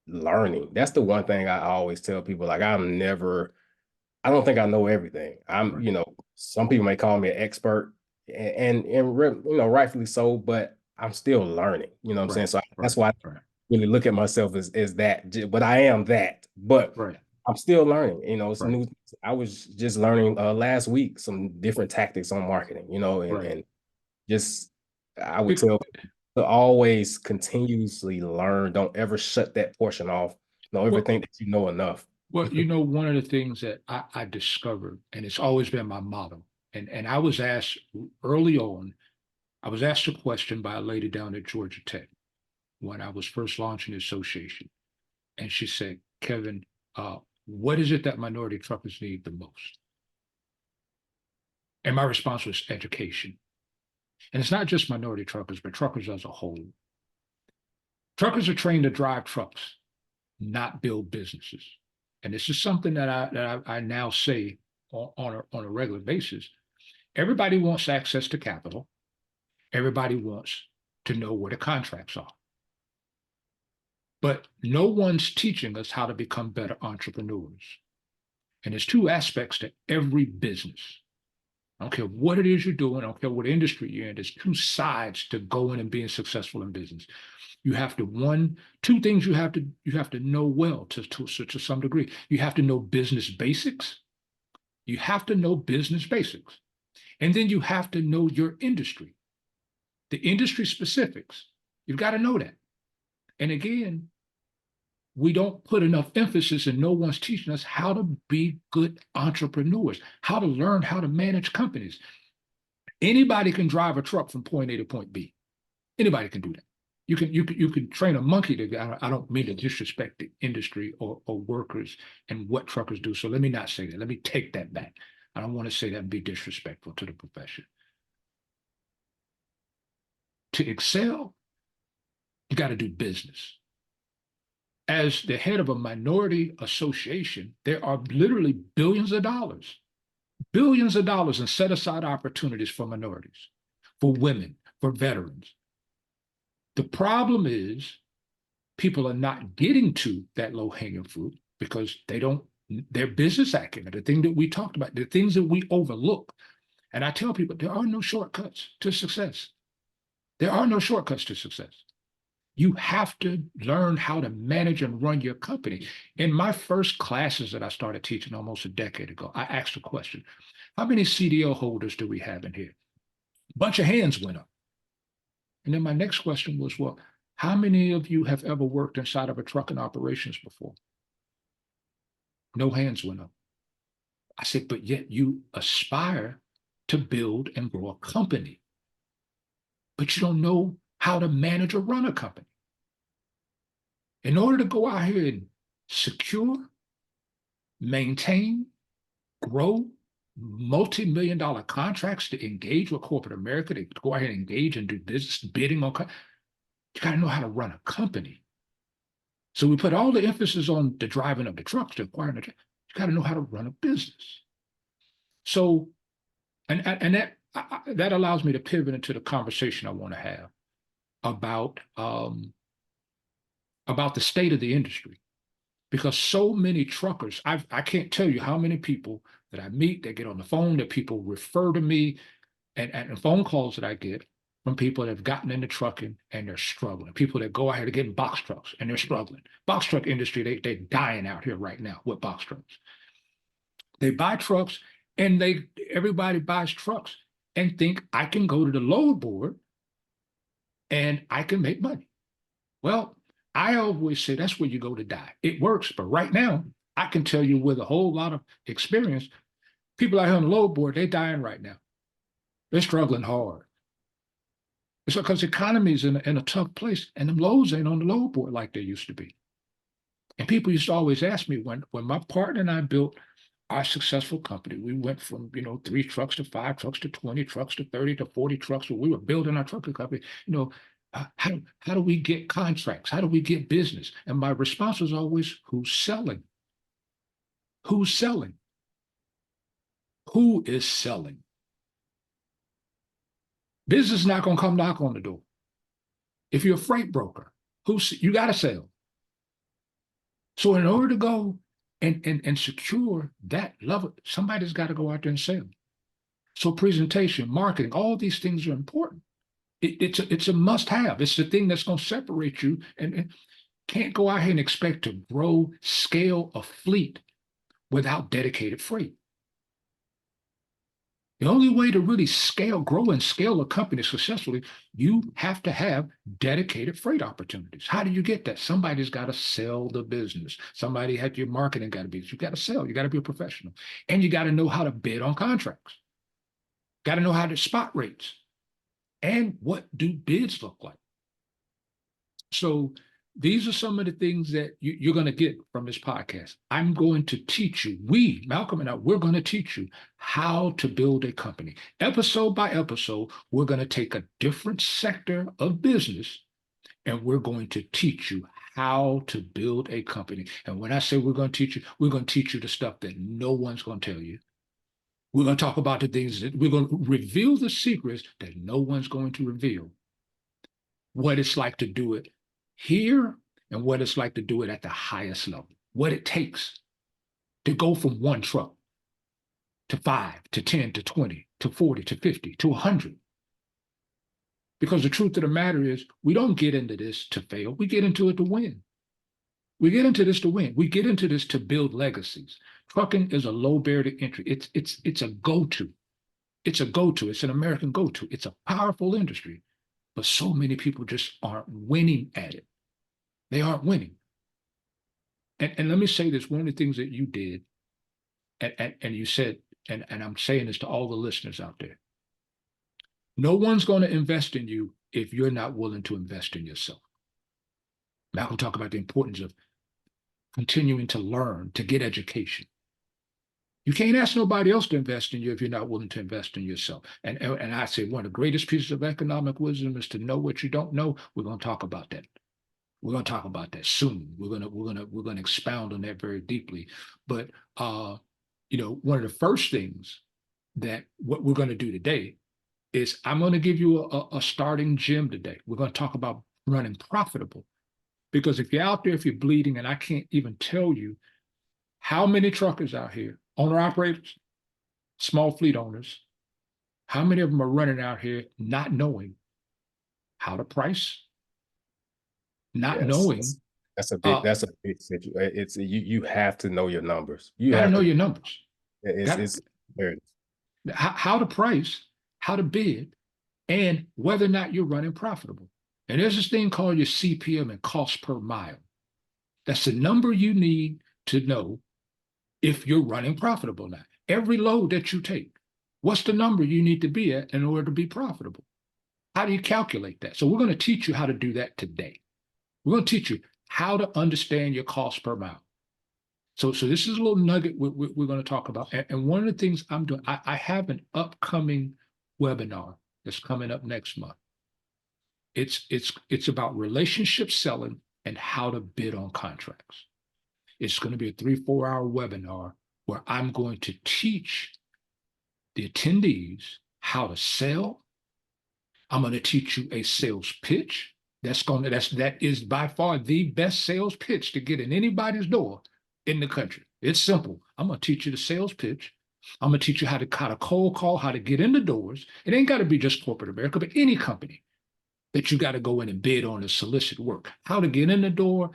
learning. That's the one thing I always tell people. Like, I don't think I know everything. Right, Some people may call me an expert, rightfully so, but I'm still learning. You know what I'm saying? right, So right, that's why I right, really look at myself as that, but I am that. But right, I'm still learning. It's right, new. I was just learning last week some different tactics on marketing. And right. and just, I would Bec- tell people to always continuously learn. Don't ever shut that portion off. Don't ever Well, think that you know enough. well, one of the things that I discovered, and it's always been my motto, and I was asked early on, I was asked a question by a lady down at Georgia Tech when I was first launching the association. And she said, Kevin, what is it that minority truckers need the most? And my response was education. And it's not just minority truckers, but truckers as a whole. Truckers are trained to drive trucks, not build businesses. And this is something that I now say on a regular basis. Everybody wants access to capital. Everybody wants to know where the contracts are. But no one's teaching us how to become better entrepreneurs. And there's two aspects to every business. I don't care what it is you're doing. I don't care what industry you're in. There's two sides to going and being successful in business. You have to two things you have to know well to some degree. You have to know business basics. You have to know business basics, and then you have to know your industry, the industry specifics. You've got to know that. And again, we don't put enough emphasis, and no one's teaching us how to be good entrepreneurs, how to learn how to manage companies. Anybody can drive a truck from point A to point B. Anybody can do that. You can train a monkey to. I don't mean to disrespect the industry or workers and what truckers do. So let me not say that. Let me take that back. I don't want to say that and be disrespectful to the profession. To excel, you got to do business. As the head of a minority association, there are literally billions of dollars in set aside opportunities for minorities, for women, for veterans. The problem is people are not getting to that low hanging fruit because their business acumen, the thing that we talked about, the things that we overlook. And I tell people there are no shortcuts to success. There are no shortcuts to success. You have to learn how to manage and run your company. In my first classes that I started teaching almost a decade ago, I asked a question: how many CDL holders do we have in here? A bunch of hands went up. And then my next question was, well, how many of you have ever worked inside of a trucking operations before? No hands went up. I said, but yet you aspire to build and grow a company, but you don't know how to manage or run a company. In order to go out here and secure, maintain, grow multi-million dollar contracts to engage with corporate America, to go ahead and engage and do business bidding on, you got to know how to run a company. So we put all the emphasis on the driving of the trucks, to acquiring the trucks. You got to know how to run a business. So, and that allows me to pivot into the conversation I want to have about the state of the industry, because so many truckers, I can't tell you how many people that I meet, that get on the phone, that people refer to me, and phone calls that I get from people that have gotten into trucking and they're struggling. People that go out here to get in box trucks and they're struggling. Box truck industry, they're dying out here right now with box trucks. They buy trucks and everybody buys trucks and think I can go to the load board and I can make money. Well, I always say that's where you go to die. It works, but right now, I can tell you with a whole lot of experience, people out here on the load board, they're dying right now. They're struggling hard. It's because the economy is in a tough place, and them loads ain't on the load board like they used to be. And people used to always ask me, when my partner and I built our successful company, we went from 3 trucks to 5 trucks to 20 trucks to 30 to 40 trucks. When we were building our trucking company, how do we get contracts? How do we get business? And my response was always, who's selling? Who's selling? Who is selling? Business is not going to come knock on the door. If you're a freight broker, you got to sell. So in order to go and secure that level, somebody's got to go out there and sell. So presentation, marketing, all these things are important. It's a must-have. It's the thing that's going to separate you, and can't go out here and expect to grow, scale a fleet without dedicated freight. The only way to really grow and scale a company successfully, you have to have dedicated freight opportunities. How do you get that? Somebody's got to sell the business. Somebody had your marketing got to be, you got to sell, you got to be a professional. And you got to know how to bid on contracts. Got to know how to spot rates. And what do bids look like? So these are some of the things that you're going to get from this podcast. I'm going to teach you, Malcolm and I, we're going to teach you how to build a company. Episode by episode, we're going to take a different sector of business and we're going to teach you how to build a company. And when I say we're going to teach you the stuff that no one's going to tell you. We're going to talk about the things that we're going to reveal, the secrets that no one's going to reveal. What it's like to do it here and what it's like to do it at the highest level. What it takes to go from 1 truck to 5 to 10 to 20 to 40 to 50 to 100. Because the truth of the matter is, we don't get into this to fail. We get into it to win. We get into this to win. We get into this to build legacies. Trucking is a low barrier to entry. It's a go-to. It's a go-to. It's an American go-to. It's a powerful industry, but so many people just aren't winning at it. They aren't winning. And let me say this, one of the things that you did, and you said, and I'm saying this to all the listeners out there, no one's going to invest in you if you're not willing to invest in yourself. Malcolm talked about the importance of continuing to learn, to get education. You can't ask nobody else to invest in you if you're not willing to invest in yourself. And I say one of the greatest pieces of economic wisdom is to know what you don't know. We're going to talk about that. We're going to talk about that soon. We're going to expound on that very deeply. But one of the first things that what we're going to do today is I'm going to give you a starting gem today. We're going to talk about running profitable. Because if you're out there, if you're bleeding, and I can't even tell you how many truckers out here, owner-operators, small fleet owners, how many of them are running out here not knowing how to price, not knowing. That's a big situation. It's you have to know your numbers. You got have to know your numbers. It's how to price, how to bid, and whether or not you're running profitable. And there's this thing called your CPM and cost per mile. That's the number you need to know if you're running profitable now. every load that you take. What's the number you need to be at in order to be profitable? How do you calculate that? So we're going to teach you how to do that today. We're going to teach you how to understand your cost per mile. So this is a little nugget we're going to talk about. And one of the things I'm doing, I have an upcoming webinar that's coming up next month. It's about relationship selling and how to bid on contracts. It's going to be a 3-4 hour webinar where I'm going to teach the attendees how to sell. I'm going to teach you a sales pitch. That is by far the best sales pitch to get in anybody's door in the country. It's simple. I'm going to teach you the sales pitch. I'm going to teach you how to cold call, how to get in the doors. It ain't got to be just corporate America, but any company that you got to go in and bid on and solicit work. How to get in the door,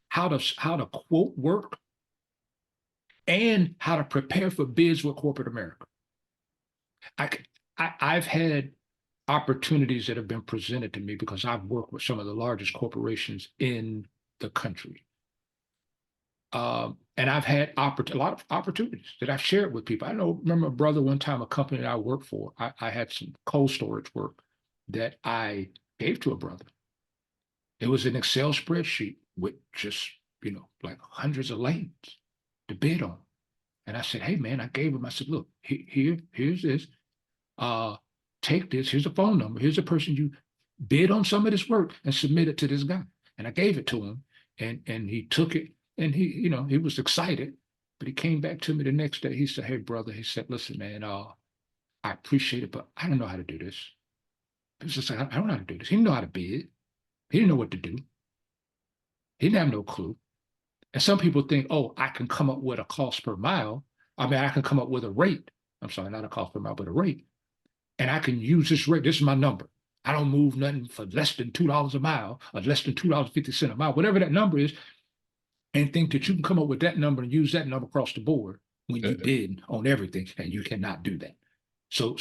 how to quote work, and how to prepare for bids with corporate America. I've had opportunities that have been presented to me because I've worked with some of the largest corporations in the country. And I've had a lot of opportunities that I've shared with people. I remember a brother one time, a company that I worked for, I had some cold storage work that I gave to a brother. It was an Excel spreadsheet with just, like hundreds of lanes to bid on. And I said, hey, man, I said, look, here's this. Take this. Here's a phone number. Here's a person you bid on some of this work and submit it to this guy. And I gave it to him, and he took it, and he was excited. But he came back to me the next day. He said, hey, brother, he said, listen, man, I appreciate it, but I don't know how to do this. He was just like, I don't know how to do this. He didn't know how to bid. He didn't know what to do. He didn't have no clue. And some people think, oh, I can come up with a cost per mile. I mean, I can come up with a rate. I'm sorry, not a cost per mile, but a rate. And I can use this rate. This is my number. I don't move nothing for less than $2 a mile or less than $2.50 a mile, whatever that number is, and think that you can come up with that number and use that number across the board when you bid on everything, and you cannot do that. So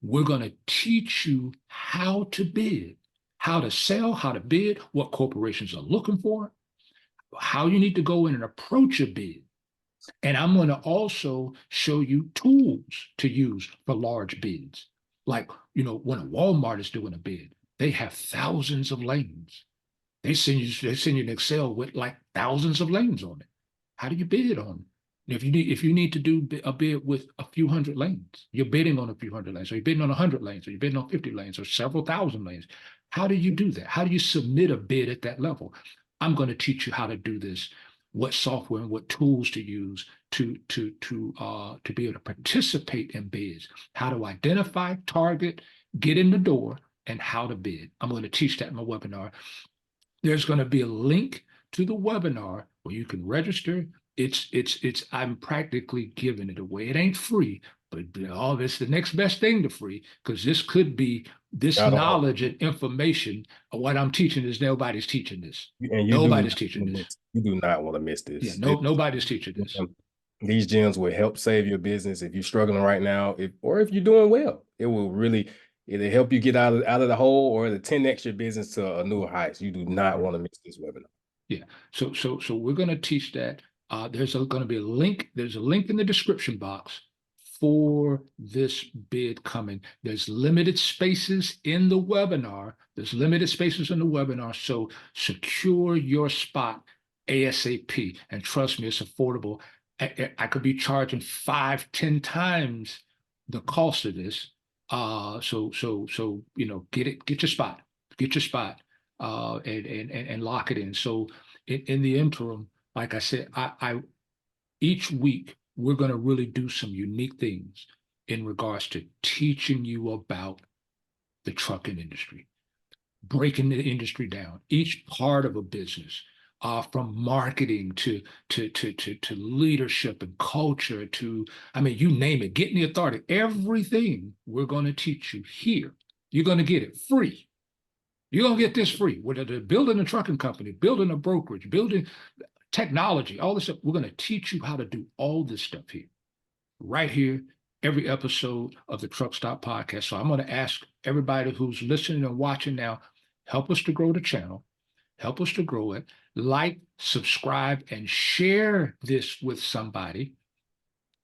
we're going to teach you how to bid, how to sell, how to bid, what corporations are looking for, how you need to go in and approach a bid. And I'm going to also show you tools to use for large bids. Like, when a Walmart is doing a bid, they have thousands of lanes. They send you an Excel with like thousands of lanes on it. How do you bid on it? If you need to do a bid with a few hundred lanes, you're bidding on a few hundred lanes, or you're bidding on 100 lanes, or you're bidding on 50 lanes, or several thousand lanes. How do you do that? How do you submit a bid at that level? I'm going to teach you how to do this, what software and what tools to use to be able to participate in bids, how to identify, target, get in the door, and how to bid. I'm going to teach that in my webinar. There's going to be a link to the webinar where you can register. I'm practically giving it away. It ain't free, but this the next best thing to free, because this could be this knowledge and information of what I'm teaching is nobody's teaching this. And nobody's teaching this. You do not want to miss this. Yeah, nobody's teaching this. These gems will help save your business if you're struggling right now, or if you're doing well. It will really either help you get out of the hole or to 10x your business to a newer heights. You do not want to miss this webinar. Yeah. So we're going to teach that. There's going to be a link. There's a link in the description box for this bid coming. There's limited spaces in the webinar. So secure your spot ASAP. And trust me, it's affordable. I could be charging 5-10 times the cost of this. So get your spot, and lock it in. So in the interim, like I said, I each week we're going to really do some unique things in regards to teaching you about the trucking industry, breaking the industry down, each part of a business. From marketing to leadership and culture you name it, getting the authority, everything we're going to teach you here. You're going to get it free. You're going to get this free. Whether they're building a trucking company, building a brokerage, building technology, all this stuff, we're going to teach you how to do all this stuff here, right here, every episode of the Truck Stop Podcast. So I'm going to ask everybody who's listening and watching now, help us to grow the channel. Help us to grow it. Like, subscribe, and share this with somebody.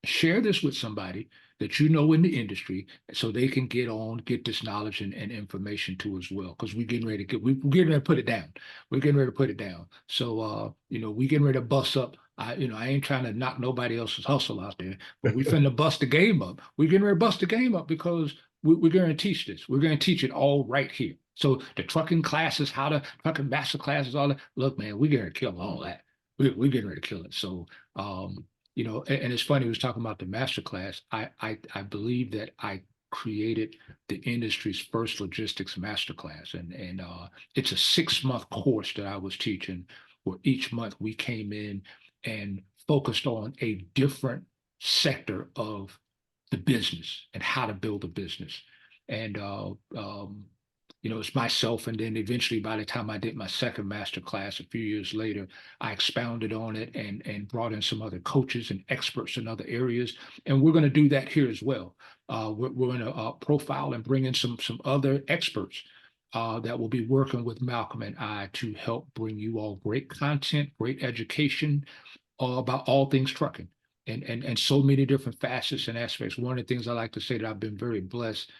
share this with somebody that you know in the industry so they can get this knowledge and information too as well. Because we're getting ready to put it down. We're getting ready to put it down. So we getting ready to bust up. I ain't trying to knock nobody else's hustle out there, but we finna bust the game up. We're getting ready to bust the game up because we're going to teach this. We're going to teach it all right here. So the trucking classes, how to trucking master classes, all that. Look, man, we're going to kill all that. We're getting ready to kill it. So and it's funny, we was talking about the master class. I believe that I created the industry's first logistics master class, and it's a 6-month course that I was teaching, where each month we came in and focused on a different sector of the business and how to build a business. And it's myself, and then eventually, by the time I did my second master class a few years later, I expounded on it and brought in some other coaches and experts in other areas. And we're going to do that here as well. We're going to profile and bring in some other experts that will be working with Malcolm and I to help bring you all great content, great education about all things trucking. And so many different facets and aspects. One of the things I like to say, that I've been very blessed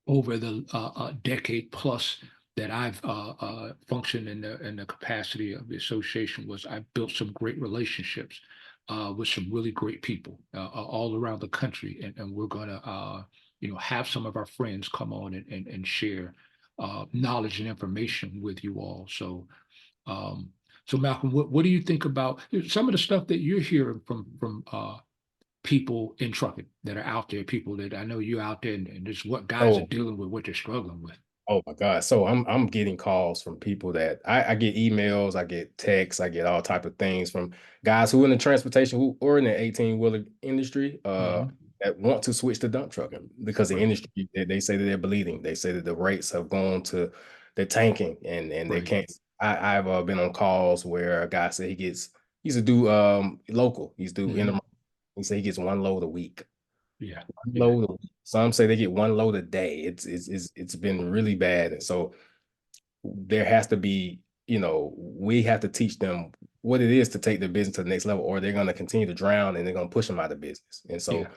over the decade plus that I've functioned in the capacity of the association, was I built some great relationships with some really great people all around the country, and we're going to have some of our friends come on and share knowledge and information with you all. So Malcolm, what do you think about some of the stuff that you're hearing from people in trucking that are out there, people that I know you're out there, and just what guys are Oh, dealing with, what they're struggling with. oh my God. So I'm getting calls from people that I get emails, I get texts, I get all type of things from guys who in the transportation, who or in the 18-wheeler industry, Mhm. that want to switch to dump trucking because the Right, industry, they say that they're bleeding. They say that the rates have gone to they're tanking, and they right, can't. I've been on calls where a guy said he used to do local. He's do hmm, in he said he gets one load a week. yeah, One yeah, load. Some say they get one load a day. It's been really bad, and so there has to be, we have to teach them what it is to take their business to the next level, or they're going to continue to drown and they're going to push them out of business. And so yeah.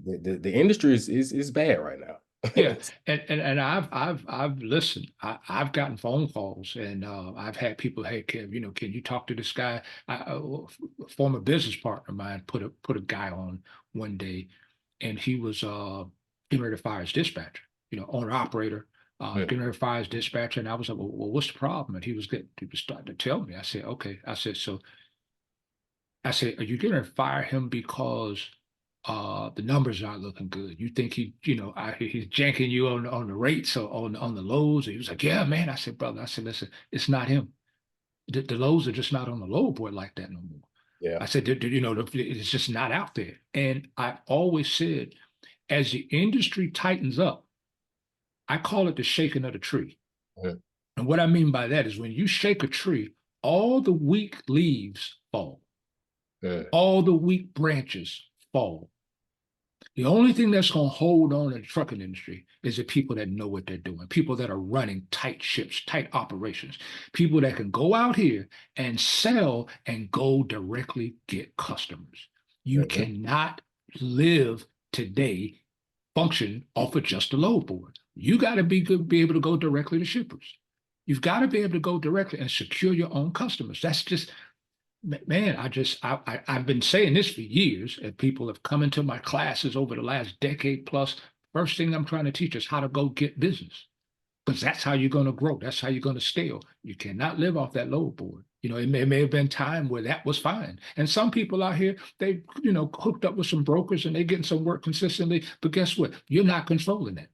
the industry is bad right now. Yeah, and I've listened. I've gotten phone calls, and I've had people, hey, Kev, can you talk to this guy? A former business partner of mine put a guy on one day, and he was getting ready to fire his dispatcher, owner operator, Mm, getting ready to fire his dispatcher, and I was like, well, what's the problem? And he was starting to tell me. I said, okay. I said, are you going to fire him because the numbers aren't looking good? You think he's janking you on the rates or on the lows? And he was like, yeah, man. I said, brother, I said, listen, it's not him. The lows are just not on the low board like that no more. yeah. I said, it's just not out there. And I always said, as the industry tightens up, I call it the shaking of the tree. Mm, And what I mean by that is, when you shake a tree, all the weak leaves fall, mm, all the weak branches fall. The only thing that's going to hold on in the trucking industry is the people that know what they're doing, people that are running tight ships, tight operations, people that can go out here and sell and go directly get customers. You mhm, cannot live today, function off of just a load board. You got to be able to go directly to shippers. You've got to be able to go directly and secure your own customers. That's just, man, I've been saying this for years, and people have come into my classes over the last decade plus. First thing I'm trying to teach is how to go get business, because that's how you're going to grow. That's how you're going to scale. You cannot live off that load board. It may have been time where that was fine. And some people out here, they, hooked up with some brokers and they're getting some work consistently. But guess what? You're not controlling that.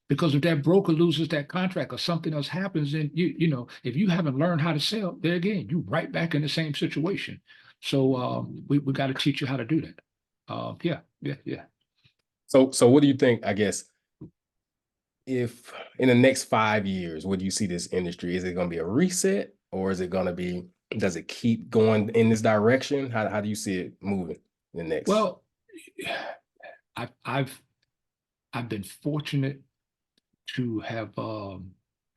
Because if that broker loses that contract or something else happens, then if you haven't learned how to sell, there again, you right back in the same situation. So we got to teach you how to do that. Yeah, yeah, yeah. So what do you think, I guess, if in the next 5 years, what do you see this industry? Is it going to be a reset, or is it going to be, does it keep going in this direction? How do you see it moving in the next? Well, I've I've I've been fortunate to have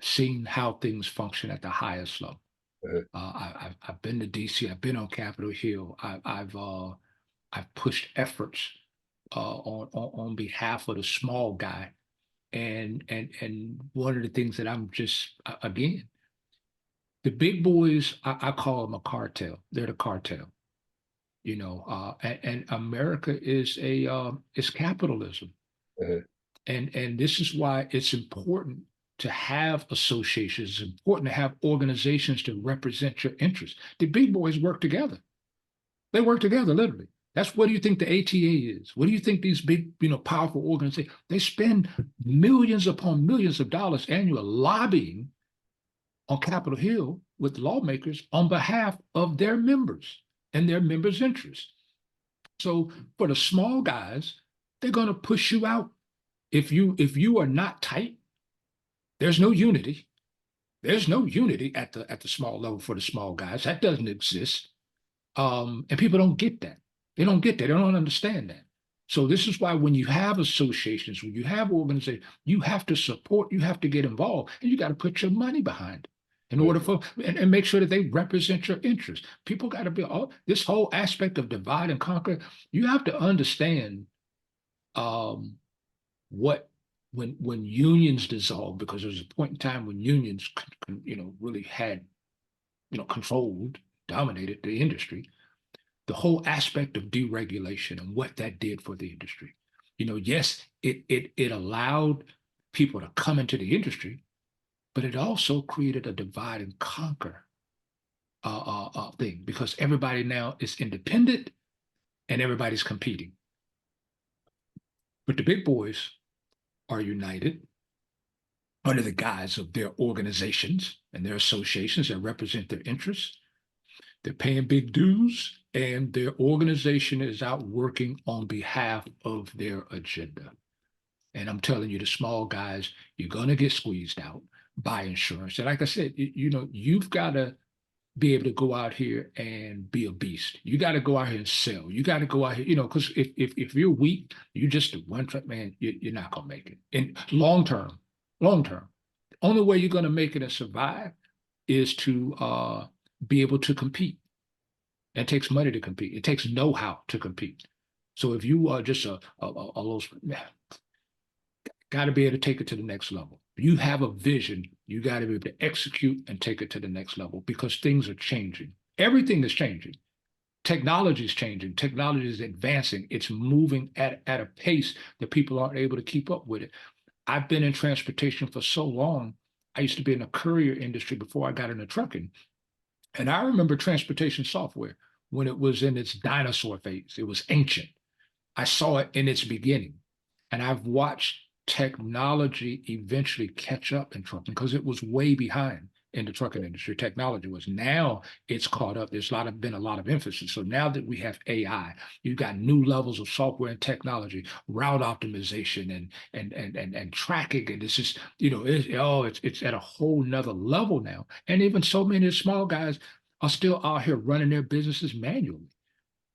seen how things function at the highest level. Mhm, I've been to DC. I've been on Capitol Hill. I've I've pushed efforts on behalf of the small guy. And one of the things that I'm just again, the big boys, I call them a cartel. They're the cartel, and America is capitalism. Mhm. And this is why it's important to have associations. It's important to have organizations to represent your interests. The big boys work together. They work together, literally. That's what do you think the ATA is? What do you think these big, powerful organizations? They spend millions upon millions of dollars annual lobbying on Capitol Hill with lawmakers on behalf of their members and their members' interests. So for the small guys, they're going to push you out. If you are not tight, there's no unity. There's no unity at the small level for the small guys. That doesn't exist. And people don't get that. They don't get that. They don't understand that. So this is why when you have associations, when you have organizations, you have to support, you have to get involved, and you got to put your money behind it in order for and make sure that they represent your interests. People got to be all this whole aspect of divide and conquer. You have to understand um, what when unions dissolved, because there was a point in time when unions, really had, controlled, dominated the industry, the whole aspect of deregulation and what that did for the industry. Yes, it allowed people to come into the industry, but it also created a divide and conquer thing, because everybody now is independent and everybody's competing. But the big boys are united under the guise of their organizations and their associations that represent their interests. They're paying big dues, and their organization is out working on behalf of their agenda. And I'm telling you, the small guys, you're going to get squeezed out by insurance. And like I said, you've got to be able to go out here and be a beast. You got to go out here and sell. You got to go out here, because if you're weak, you just a one track man, you're not going to make it. And long term, the only way you're going to make it and survive is to be able to compete. It takes money to compete. It takes know-how to compete. So if you are just a little, got to be able to take it to the next level. You have a vision. You got to be able to execute and take it to the next level, because things are changing. Everything is changing. Technology is changing. Technology is advancing. It's moving at a pace that people aren't able to keep up with it. I've been in transportation for so long. I used to be in the courier industry before I got into trucking. And I remember transportation software when it was in its dinosaur phase. It was ancient. I saw it in its beginning. And I've watched technology eventually catch up in trucking, because it was way behind in the trucking industry. Technology was. Now it's caught up. There's been a lot of emphasis. So now that we have AI, you've got new levels of software and technology, route optimization and tracking. And it's just, it's at a whole nother level now. And even so many small guys are still out here running their businesses manually.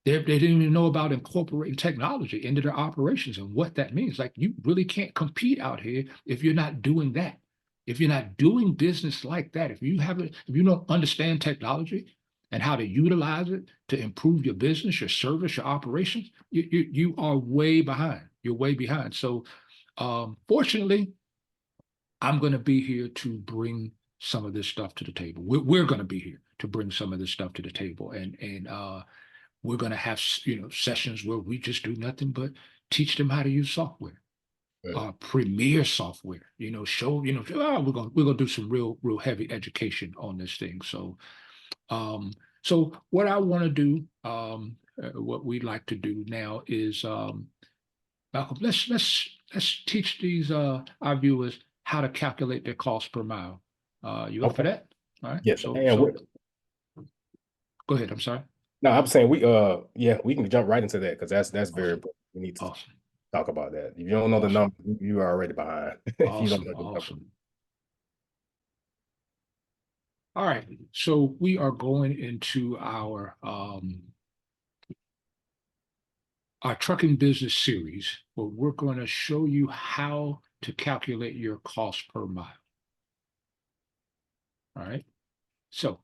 They didn't even know about incorporating technology into their operations and what that means. Like, you really can't compete out here if you're not doing that. If you're not doing business like that, if you don't understand technology and how to utilize it to improve your business, your service, your operations, you are way behind. You're way behind. So, fortunately, I'm going to be here to bring some of this stuff to the table. We're going to be here to bring some of this stuff to the table, and we're going to have sessions where we just do nothing but teach them how to use software, Premiere software. Show we're gonna do some real heavy education on this thing. So what I want to do, what we'd like to do now is, Malcolm, let's teach these our viewers how to calculate their cost per mile. You up for Okay. that? All right. Yes. So And go ahead. I'm sorry. no, I'm saying we can jump right into that, because that's very Awesome. important. We need to Awesome. talk about that. If you don't know the Awesome. number, you are already behind. If you don't Awesome. know the number. Awesome. All right. So we are going into our trucking business series, where we're going to show you how to calculate your cost per mile. All right. So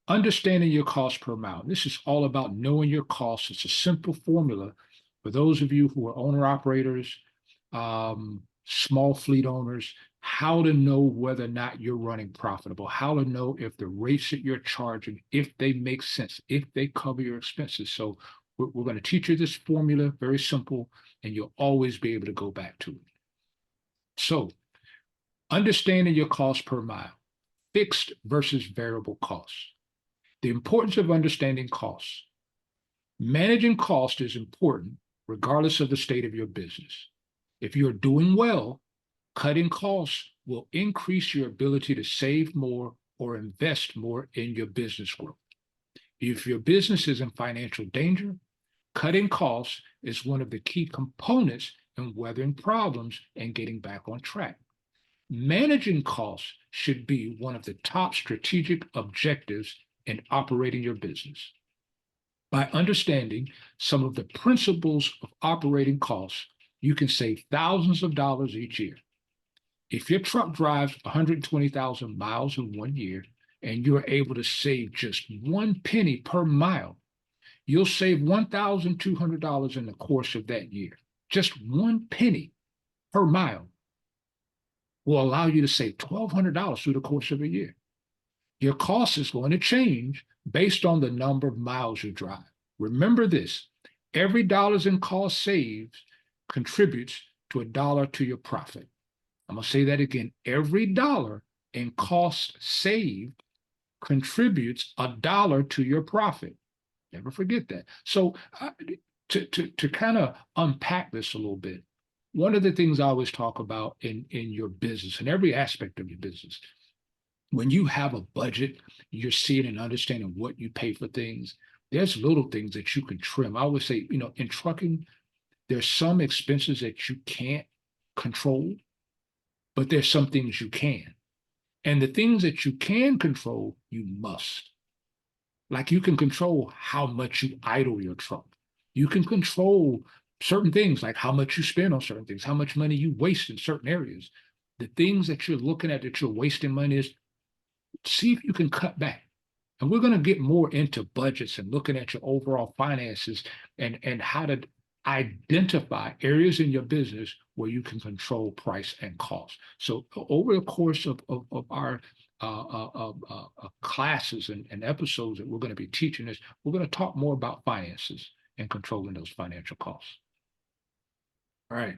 Understanding your cost per mile. This is all about knowing your costs. It's a simple formula for those of you who are owner operators, small fleet owners, how to know whether or not you're running profitable, how to know if the rates that you're charging, if they make sense, if they cover your expenses. So we're going to teach you this formula, very simple, and you'll always be able to go back to it. So understanding your cost per mile, fixed versus variable costs. The importance of understanding costs. Managing cost is important regardless of the state of your business. If you're doing well, cutting costs will increase your ability to save more or invest more in your business growth. If your business is in financial danger, cutting costs is one of the key components in weathering problems and getting back on track. Managing costs should be one of the top strategic objectives in operating your business. By understanding some of the principles of operating costs, you can save thousands of dollars each year. If your truck drives 120,000 miles in 1 year and you're able to save just 1 penny per mile, you'll save $1,200 in the course of that year. Just 1 penny per mile will allow you to save $1,200 through the course of a year. Your cost is going to change based on the number of miles you drive. Remember this, every dollar in cost saved contributes to $1 to your profit. I'm going to say that again. Every dollar in cost saved contributes $1 to your profit. Never forget that. So to kind of unpack this a little bit, one of the things I always talk about in your business, in every aspect of your business, when you have a budget, you're seeing and understanding what you pay for things. There's little things that you can trim. I always say, in trucking, there's some expenses that you can't control, but there's some things you can. And the things that you can control, you must. Like you can control how much you idle your truck. You can control certain things, like how much you spend on certain things, how much money you waste in certain areas. The things that you're looking at that you're wasting money is, see if you can cut back. And we're going to get more into budgets and looking at your overall finances and how to identify areas in your business where you can control price and cost. So over the course of our classes and episodes that we're going to be teaching this, we're going to talk more about finances and controlling those financial costs. All right.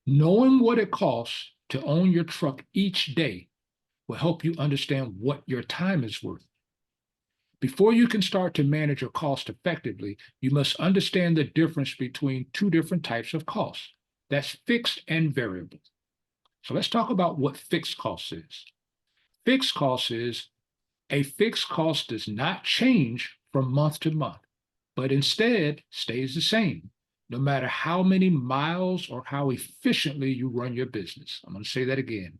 Knowing what it costs to own your truck each day will help you understand what your time is worth. Before you can start to manage your cost effectively, you must understand the difference between two different types of costs. That's fixed and variable. So let's talk about what fixed cost is. Fixed cost is a fixed cost does not change from month to month, but instead stays the same, no matter how many miles or how efficiently you run your business. I'm going to say that again.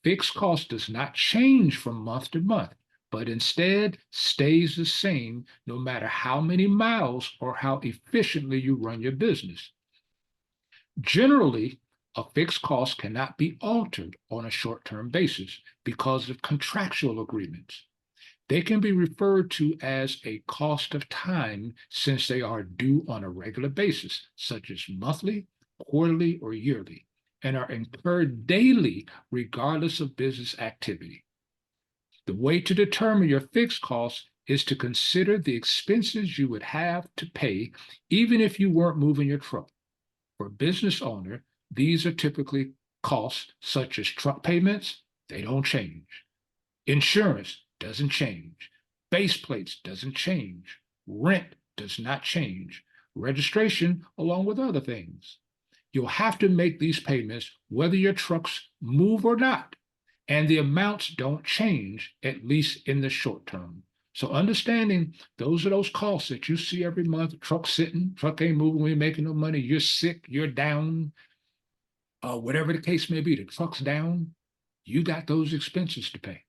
Fixed cost does not change from month to month, but instead stays the same no matter how many miles or how efficiently you run your business. Generally, a fixed cost cannot be altered on a short-term basis because of contractual agreements. They can be referred to as a cost of time since they are due on a regular basis, such as monthly, quarterly, or yearly, and are incurred daily regardless of business activity. The way to determine your fixed costs is to consider the expenses you would have to pay even if you weren't moving your truck. For a business owner, these are typically costs such as truck payments, they don't change. Insurance doesn't change. Base plates doesn't change. Rent does not change. Registration, along with other things. You'll have to make these payments whether your trucks move or not, and the amounts don't change, at least in the short term. So understanding those are those costs that you see every month, truck sitting, truck ain't moving, we ain't making no money, you're sick, you're down, whatever the case may be, the truck's down, you got those expenses to pay.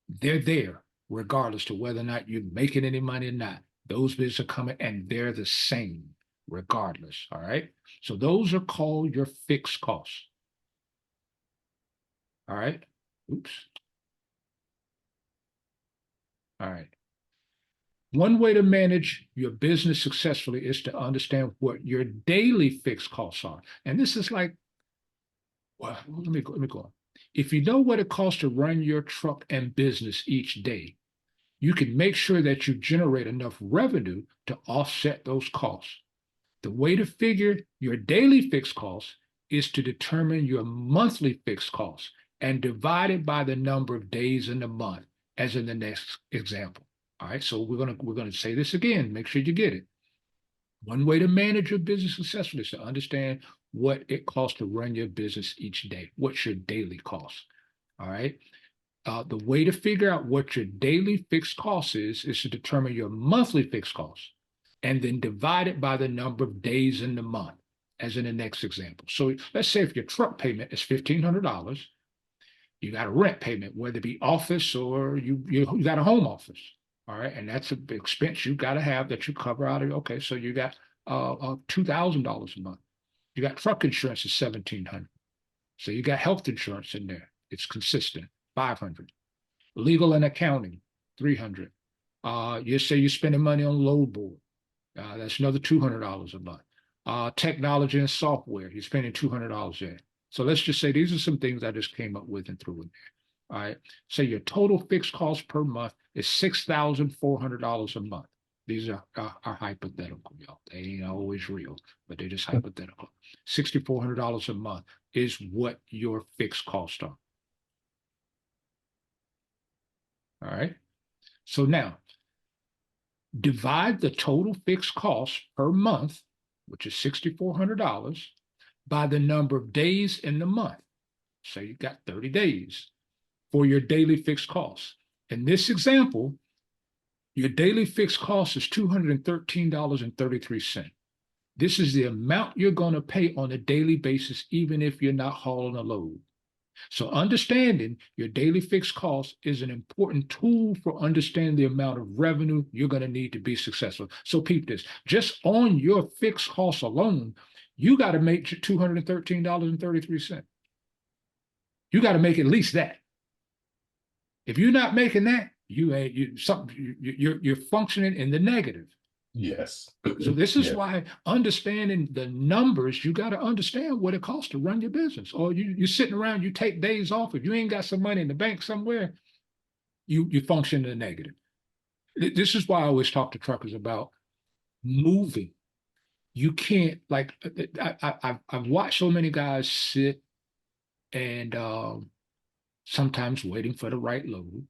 They're there, regardless to whether or not you're making any money or not. Those bills are coming and they're the same, regardless, all right? So those are called your fixed costs. All right, oops. All right. One way to manage your business successfully is to understand what your daily fixed costs are. And this is like, well, let me go on. If you know what it costs to run your truck and business each day, you can make sure that you generate enough revenue to offset those costs. The way to figure your daily fixed costs is to determine your monthly fixed costs and divide it by the number of days in the month, as in the next example. All right, so we're gonna say this again. Make sure you get it. One way to manage your business successfully is to understand what it costs to run your business each day. What's your daily cost? All right. The way to figure out what your daily fixed cost is to determine your monthly fixed cost and then divide it by the number of days in the month, as in the next example. So let's say if your truck payment is $1,500, you got a rent payment, whether it be office or you got a home office. All right. And that's an expense you got to have that you cover out of. Okay. So you got $2,000 a month. You got truck insurance is $1,700. So you got health insurance in there. It's consistent, $500. Legal and accounting, $300. You say you're spending money on load board. That's another $200 a month. Technology and software, you're spending $200 there. So let's just say these are some things I just came up with and threw in there. All right. So your total fixed cost per month is $6,400 a month. These are hypothetical, y'all. They ain't always real, but they're just hypothetical. $6,400 a month is what your fixed costs are. All right. So now divide the total fixed cost per month, which is $6,400, by the number of days in the month. So you got 30 days for your daily fixed costs. In this example, your daily fixed cost is $213.33. This is the amount you're going to pay on a daily basis, even if you're not hauling a load. So understanding your daily fixed cost is an important tool for understanding the amount of revenue you're going to need to be successful. So peep this, just on your fixed costs alone, you got to make $213.33. You got to make at least that. If you're not making that, you're functioning in the negative. Yes. So this is Yeah. why understanding the numbers, you got to understand what it costs to run your business. Or you're sitting around, you take days off. If you ain't got some money in the bank somewhere, you function in the negative. This is why I always talk to truckers about moving. You can't, like, I've watched so many guys sit and sometimes waiting for the right load,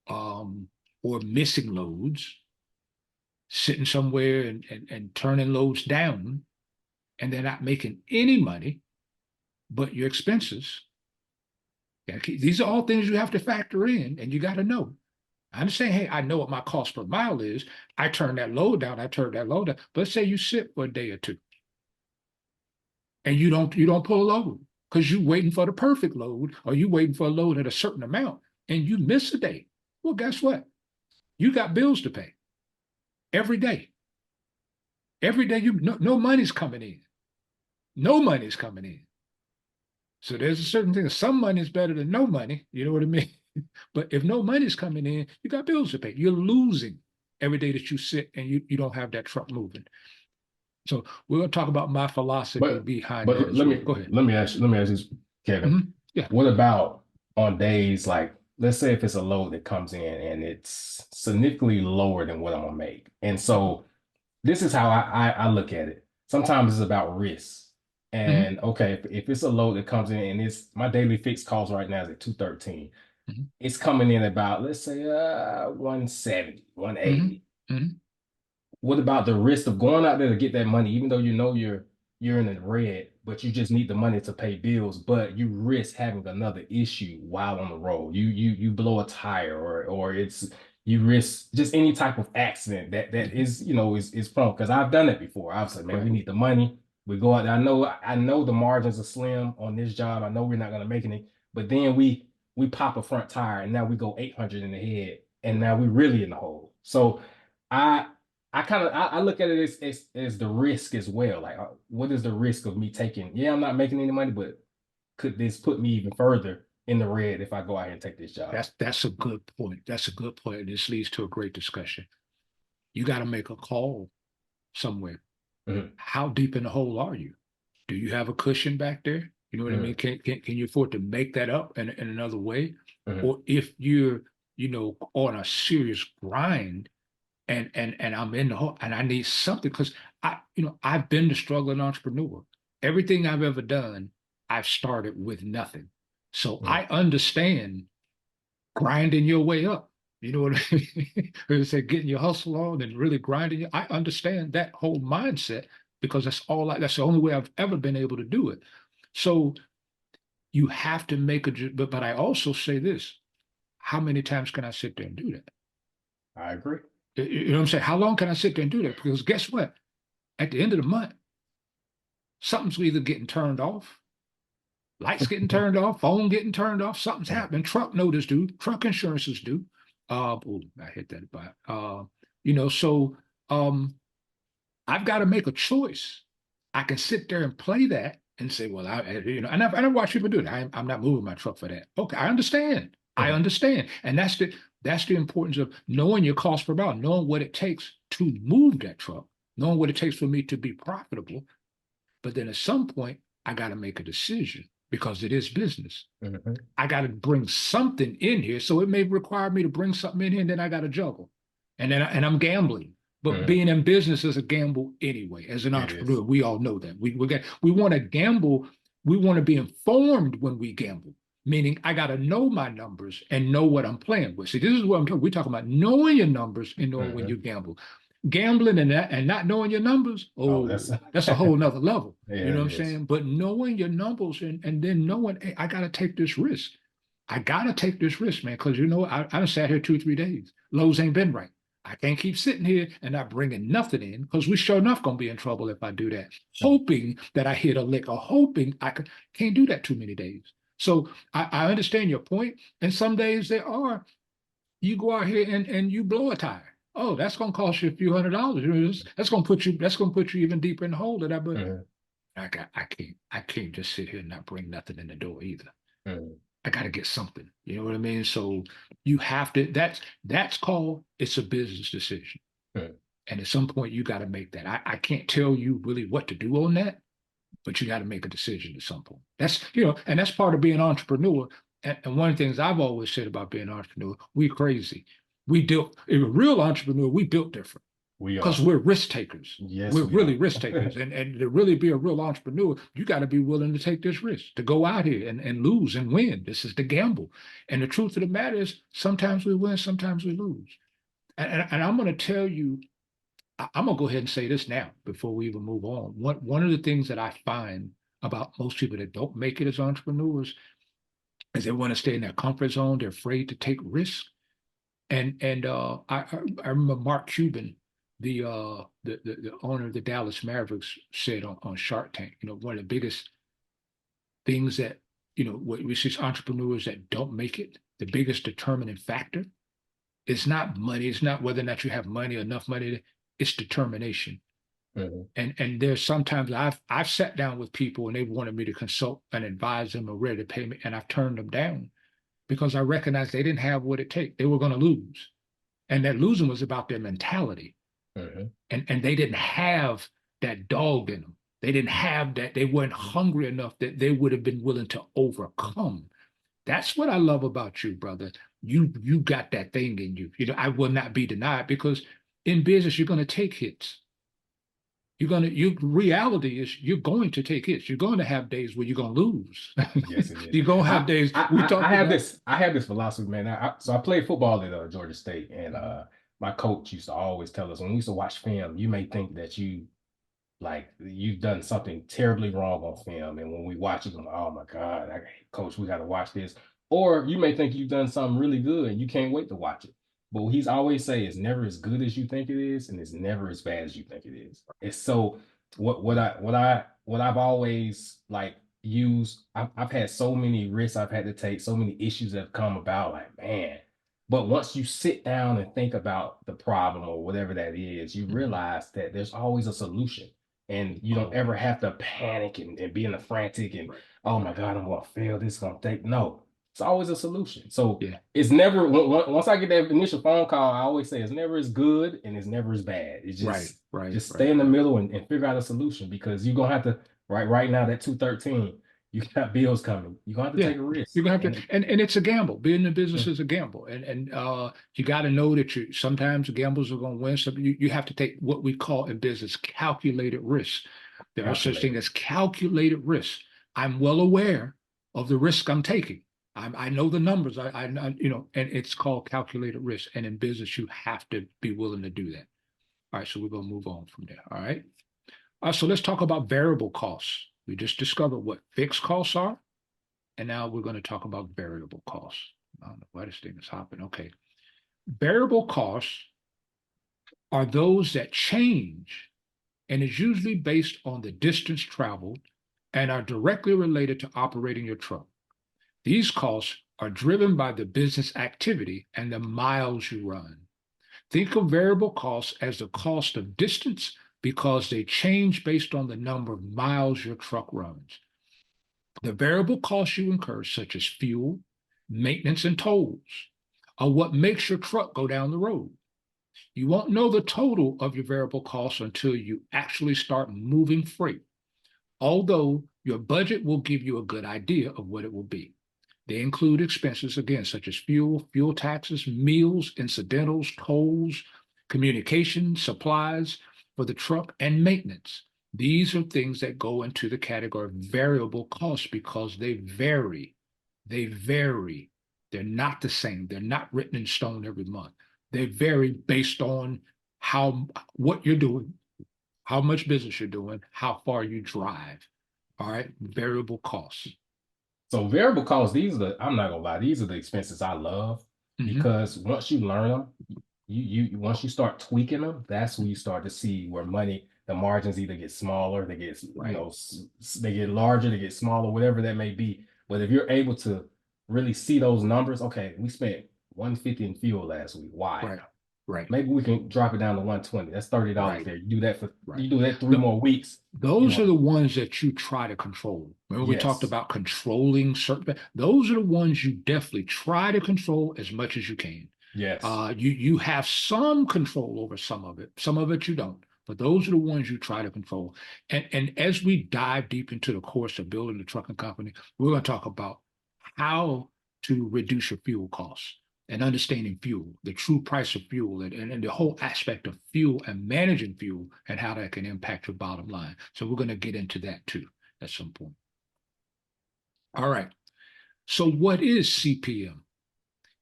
or missing loads, sitting somewhere and turning loads down, and they're not making any money but your expenses. These are all things you have to factor in, and you got to know. I'm saying, hey, I know what my cost per mile is. I turn that load down. But let's say you sit for a day or two, and you don't pull a load because you're waiting for the perfect load, or you waiting for a load at a certain amount, and you miss a day. Well, guess what? You got bills to pay every day. Every day, no money's coming in. No money's coming in. So there's a certain thing. Some money is better than no money. You know what I mean? But if no money's coming in, you got bills to pay. You're losing every day that you sit and you don't have that truck moving. So we're going to talk about my philosophy behind that. Go ahead. Let me ask you this, Kevin. Yeah. What about on days like, let's say if it's a load that comes in and it's significantly lower than what I'm gonna make. And so this is how I look at it. Sometimes it's about risk. And okay, if it's a load that comes in and it's my daily fixed cost right now is at 213. It's coming in about, let's say 170, 180. What about the risk of going out there to get that money, even though you know you're in the red, but you just need the money to pay bills, but you risk having another issue while on the road. You blow a tire or you risk just any type of accident that is, is prone. Because I've done it before. I was like, man, we need the money. We go out there. I know the margins are slim on this job. I know we're not gonna make any, but then we pop a front tire and now we go 800 in the head and now we're really in the hole. So I look at it as the risk as well. Like, what is the risk of me taking? Yeah, I'm not making any money, but could this put me even further in the red if I go out here and take this job? That's a good point. That's a good point. This leads to a great discussion. You got to make a call somewhere. Mhm. How deep in the hole are you? Do you have a cushion back there? You know what I mean? Mhm. Can you afford to make that up in another way? Mhm. Or if you're, on a serious grind and I'm in the hole and I need something because I've been the struggling entrepreneur. Everything I've ever done, I've started with nothing. So Mhm. I understand grinding your way up. You know what I mean? They say getting your hustle on and really grinding. I understand that whole mindset because that's the only way I've ever been able to do it. So you have to make but I also say this, how many times can I sit there and do that? I agree. You know what I'm saying? How long can I sit there and do that? Because guess what? At the end of the month, something's either getting turned off, lights getting turned off, phone getting turned off, something's Mhm. happening. Truck notice due, truck insurances due. Oh, I hit that by. So um, I've got to make a choice. I can sit there and play that and say, well, and I watch people do that. I'm not moving my truck for that. Okay, I understand. I Mhm. understand, and that's the importance of knowing your cost per mile, knowing what it takes to move that truck, knowing what it takes for me to be profitable. But then at some point, I got to make a decision because it is business. Mhm. I got to bring something in here. So it may require me to bring something in here, and then I got to juggle. And I'm gambling. But Mhm. being in business is a gamble anyway. As an It is. entrepreneur, we all know that. We want to gamble. We want to be informed when we gamble, meaning I got to know my numbers and know what I'm playing with. See, this is what I'm talking. We're talking about knowing your numbers and knowing when you Mhm. gamble. Gambling and not knowing your numbers, Oh, that's oh, that's a whole nother level. You yeah, know it what I'm is. saying? But knowing your numbers and then knowing, hey, I got to take this risk. I got to take this risk, man, because I sat here 2, 3 days. Lowe's ain't been right. I can't keep sitting here and not bringing nothing in because we sure enough gonna be in trouble if I do that. Hoping that I hit a lick or hoping can't do that too many days. So I understand your point, and some days there are you go out here and you blow a tire. Oh, that's gonna cost you a few $100. That's gonna put you even deeper in the hole that I but Mhm. I can't just sit here and not bring nothing in the door either. Mhm. I got to get something. You know what I mean? So you have to. That's called. It's a business decision, Mhm. and at some point you got to make that. I can't tell you really what to do on that, but you got to make a decision at some point. And that's part of being an entrepreneur. And one of the things I've always said about being an entrepreneur, we crazy. If a real entrepreneur, we built different We because are. we're risk takers. Yes, We're we really are. risk takers. And to really be a real entrepreneur, you got to be willing to take this risk, to go out here and lose and win. This is the gamble. And the truth of the matter is, sometimes we win, sometimes we lose. And I'm going to tell you, I'm going to go ahead and say this now before we even move on. One of the things that I find about most people that don't make it as entrepreneurs is they want to stay in their comfort zone. They're afraid to take risks. And I remember Mark Cuban, the owner of the Dallas Mavericks, said on Shark Tank, one of the biggest things that what we see entrepreneurs that don't make it, the biggest determining factor is not money. It's not whether or not you have money or enough money. It's determination. Mhm. And there's sometimes I've sat down with people and they wanted me to consult and advise them or ready to pay me, and I've turned them down because I recognized they didn't have what it takes. They were going to lose. And that losing was about their mentality. Mhm. And they didn't have that dog in them. They didn't have that. They weren't hungry enough that they would have been willing to overcome. That's what I love about you, brother. You got that thing in you. I will not be denied because in business you're going to take hits. Reality is you're going to take hits. You're going to have days where you're going to lose. Yes, it is. You're going to have I, days I we I talked have about. this philosophy, man. So I played football at Georgia State, and my coach used to always tell us when we used to watch film, you may think that you've done something terribly wrong on film, and when we watch it, I'm like, oh my God, coach, we got to watch this. Or you may think you've done something really good, and you can't wait to watch it. But what he's always say is never as good as you think it is, and it's never as bad as you think it is. It's so what I've always like used. I've had so many risks I've had to take, so many issues that have come about. Like man, but once you sit down and think about the problem or whatever that is, you Mhm. realize that there's always a solution. And you don't ever Always. have to panic and be in a frantic and Right. oh my Right. God, I'm gonna fail. This is gonna take no. It's always a solution. So Yeah. it's never once I get that initial phone call, I always say it's never as good and it's never as bad. It's Right. Right. just stay Right. in the Right. middle and figure out a solution because you're gonna have to right now that 213, you got bills coming. You're gonna have to Yeah. take a risk. You're gonna have to, And and it's a gamble. Being in business mm, is a gamble, and you got to know that you sometimes gambles are gonna win. So you have to take what we call in business calculated risk. There are such things calculated. as calculated risk. I'm well aware of the risk I'm taking. I know the numbers. And it's called calculated risk. And in business, you have to be willing to do that. All right, so we're gonna move on from there. All right. So let's talk about variable costs. We just discovered what fixed costs are, and now we're going to talk about variable costs. I don't know why this thing is hopping. Okay. Variable costs are those that change and is usually based on the distance traveled and are directly related to operating your truck. These costs are driven by the business activity and the miles you run. Think of variable costs as the cost of distance because they change based on the number of miles your truck runs. The variable costs you incur, such as fuel, maintenance, and tolls, are what makes your truck go down the road. You won't know the total of your variable costs until you actually start moving freight, although your budget will give you a good idea of what it will be. They include expenses, again, such as fuel taxes, meals, incidentals, tolls, communication, supplies for the truck, and maintenance. These are things that go into the category of variable costs because they vary. They vary. They're not the same. They're not written in stone every month. They vary based on what you're doing, how much business you're doing, how far you drive. All right, variable costs. So variable costs, these are I'm not gonna lie, these are the expenses I love Mhm. because once you learn them, you once you start tweaking them, that's when you start to see where the margins either get smaller, they get Right. they get larger, they get smaller, whatever that may be. But if you're able to really see those numbers, okay, we spent 150 in fuel last week. Why? Right. Right. Maybe we can drop it down to 120. That's $30 Right. there. Right. You do that three The, more weeks, you those are know. the ones that you try to control. Remember, we talked Yes. about controlling certain, those are the ones you definitely try to control as much as you can. Yes. You have some control over some of it you don't. But those are the ones you try to control. And as we dive deep into the course of building the trucking company, we're going to talk about how to reduce your fuel costs and understanding fuel, the true price of fuel, and the whole aspect of fuel and managing fuel and how that can impact your bottom line. So we're going to get into that too at some point. All right. So what is CPM?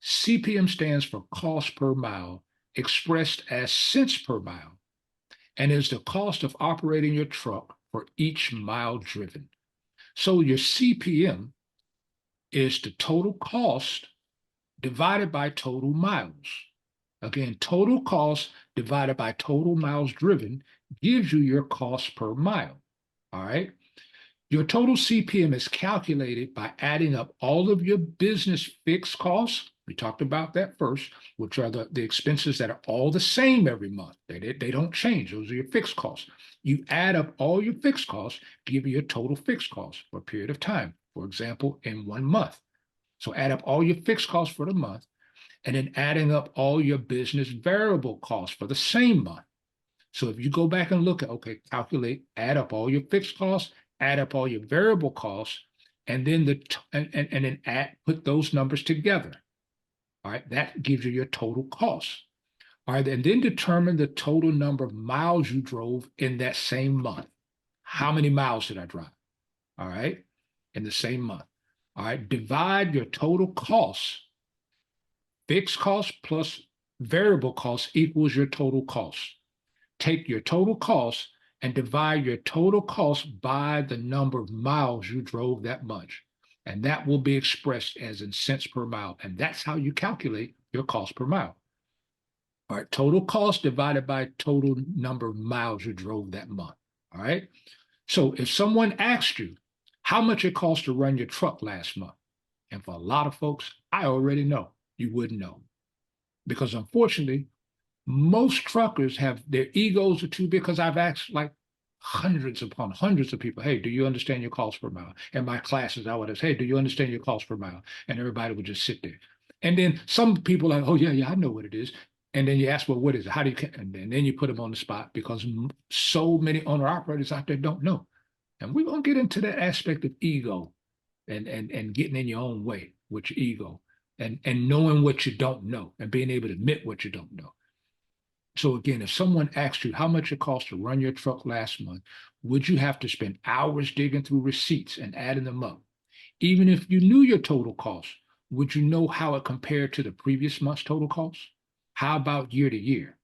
CPM stands for cost per mile, expressed as cents per mile, and is the cost of operating your truck for each mile driven. So your CPM is the total cost divided by total miles. Again, total cost divided by total miles driven gives you your cost per mile. All right. Your total CPM is calculated by adding up all of your business fixed costs. We talked about that first, which are the expenses that are all the same every month. They don't change. Those are your fixed costs. You add up all your fixed costs, give you your total fixed costs for a period of time. For example, in 1 month. So add up all your fixed costs for the month and then adding up all your business variable costs for the same month. So if you go back and look at, okay, calculate, add up all your fixed costs, add up all your variable costs, and then and then put those numbers together. All right, that gives you your total cost. All right, and then determine the total number of miles you drove in that same month. How many miles did I drive? All right, in the same month. All right, divide your total costs. Fixed costs plus variable costs equals your total cost. Take your total cost and divide your total cost by the number of miles you drove that much. And that will be expressed as in cents per mile. And that's how you calculate your cost per mile. All right, total cost divided by total number of miles you drove that month. All right. So if someone asked you how much it cost to run your truck last month, and for a lot of folks, I already know you wouldn't know. Because unfortunately, most truckers have their egos are too big because I've asked like hundreds upon hundreds of people. Hey, do you understand your cost per mile? In my classes, I would ask, hey, do you understand your cost per mile? And everybody would just sit there. And then some people are like, oh yeah, yeah, I know what it is. And then you ask, well, what is it? How do you? And then you put them on the spot because so many owner operators out there don't know. And we're gonna get into that aspect of ego and getting in your own way with your ego and knowing what you don't know and being able to admit what you don't know. So again, if someone asks you how much it cost to run your truck last month, would you have to spend hours digging through receipts and adding them up? Even if you knew your total cost, would you know how it compared to the previous month's total cost? How about year to year?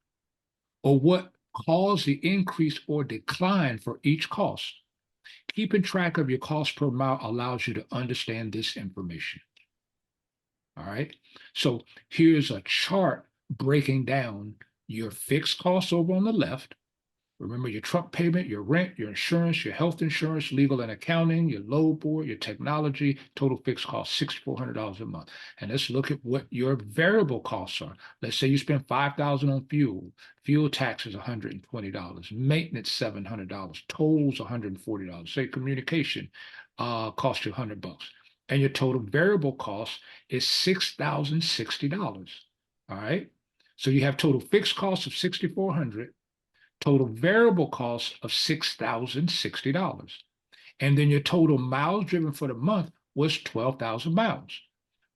Or what caused the increase or decline for each cost? Keeping track of your cost per mile allows you to understand this information. All right. So here's a chart breaking down your fixed costs over on the left. Remember your truck payment, your rent, your insurance, your health insurance, legal and accounting, your load board, your technology, total fixed cost, $6,400 a month. And let's look at what your variable costs are. Let's say you spend $5,000 on fuel. Fuel taxes, $120. Maintenance, $700. Tolls, $140. Say communication costs you $100. And your total variable cost is $6,060. All right. So you have total fixed costs of $6,400. Total variable cost of $6,060. And then your total miles driven for the month was 12,000 miles.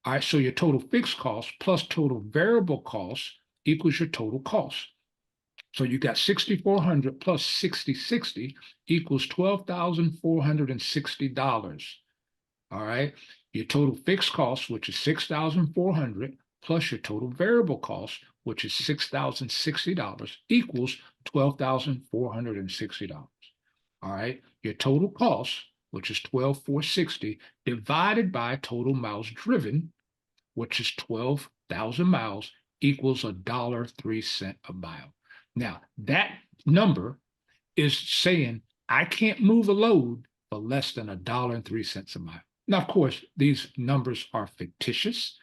All right, so your total fixed cost plus total variable cost equals your total cost. So you got 6,400 plus 6060 equals $12,460. All right, your total fixed cost, which is 6,400 plus your total variable cost, which is $6,060, equals $12,460. All right, your total cost, which is 12,460, divided by total miles driven, which is 12,000 miles, equals $1.03 a mile. Now, that number is saying I can't move a load for less than $1.03 a mile. Now, of course, these numbers are fictitious.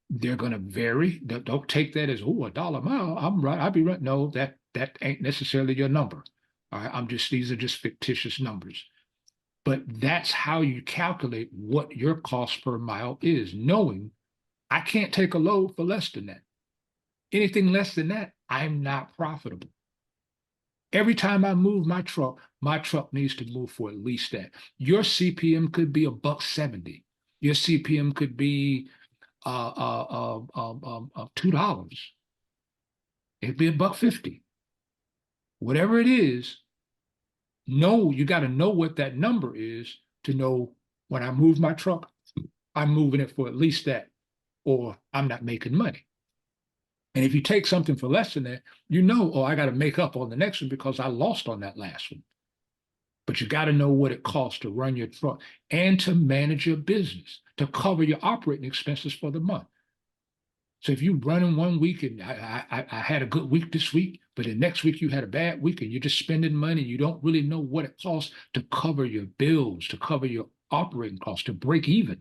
They're going to vary. Don't take that as, oh, $1 a mile. I'm right. I'll be right. No, that ain't necessarily your number. All right. These are just fictitious numbers. But that's how you calculate what your cost per mile is, knowing I can't take a load for less than that. Anything less than that, I'm not profitable. Every time I move my truck needs to move for at least that. Your CPM could be $1.70. Your CPM could be $2. It'd be $1.50. Whatever it is, you got to know what that number is to know when I move my truck, I'm moving it for at least that, or I'm not making money. And if you take something for less than that, oh, I got to make up on the next one because I lost on that last one. But you got to know what it costs to run your truck and to manage your business, to cover your operating expenses for the month. So if you run in 1 week and I had a good week this week, but the next week you had a bad week and you're just spending money, you don't really know what it costs to cover your bills, to cover your operating costs, to break even.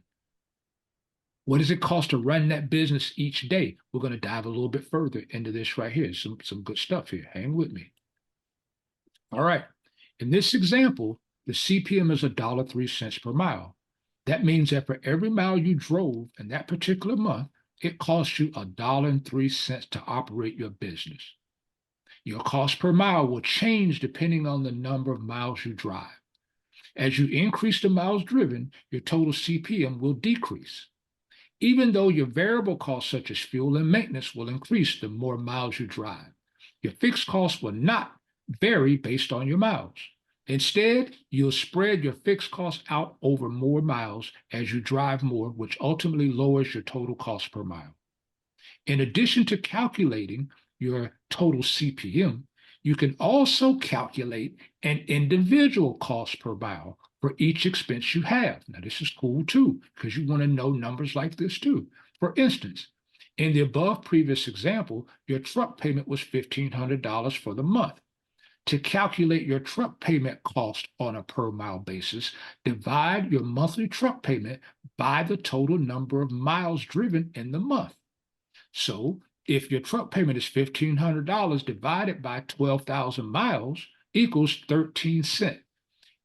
What does it cost to run that business each day? We're going to dive a little bit further into this right here. Some good stuff here. Hang with me. All right. In this example, the CPM is $1.03 per mile. That means that for every mile you drove in that particular month, it costs you $1.03 to operate your business. Your cost per mile will change depending on the number of miles you drive. As you increase the miles driven, your total CPM will decrease. Even though your variable costs such as fuel and maintenance will increase the more miles you drive, your fixed costs will not vary based on your miles. Instead, you'll spread your fixed costs out over more miles as you drive more, which ultimately lowers your total cost per mile. In addition to calculating your total CPM, you can also calculate an individual cost per mile for each expense you have. Now, this is cool too, because you want to know numbers like this too. For instance, in the above previous example, your truck payment was $1,500 for the month. To calculate your truck payment cost on a per mile basis, divide your monthly truck payment by the total number of miles driven in the month. So if your truck payment is $1,500 divided by 12,000 miles equals 13 cents.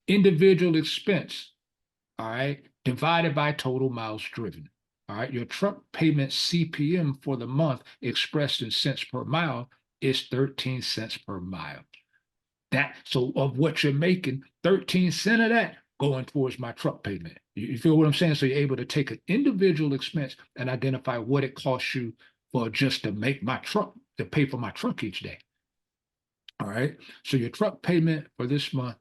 Individual expense, all right, divided by total miles driven. All right, your truck payment CPM for the month expressed in cents per mile is 13 cents per mile. That so of what you're making, 13 cents of that going towards my truck payment. You feel what I'm saying? So you're able to take an individual expense and identify what it costs you for just to make my truck, to pay for my truck each day. All right. So your truck payment for this month,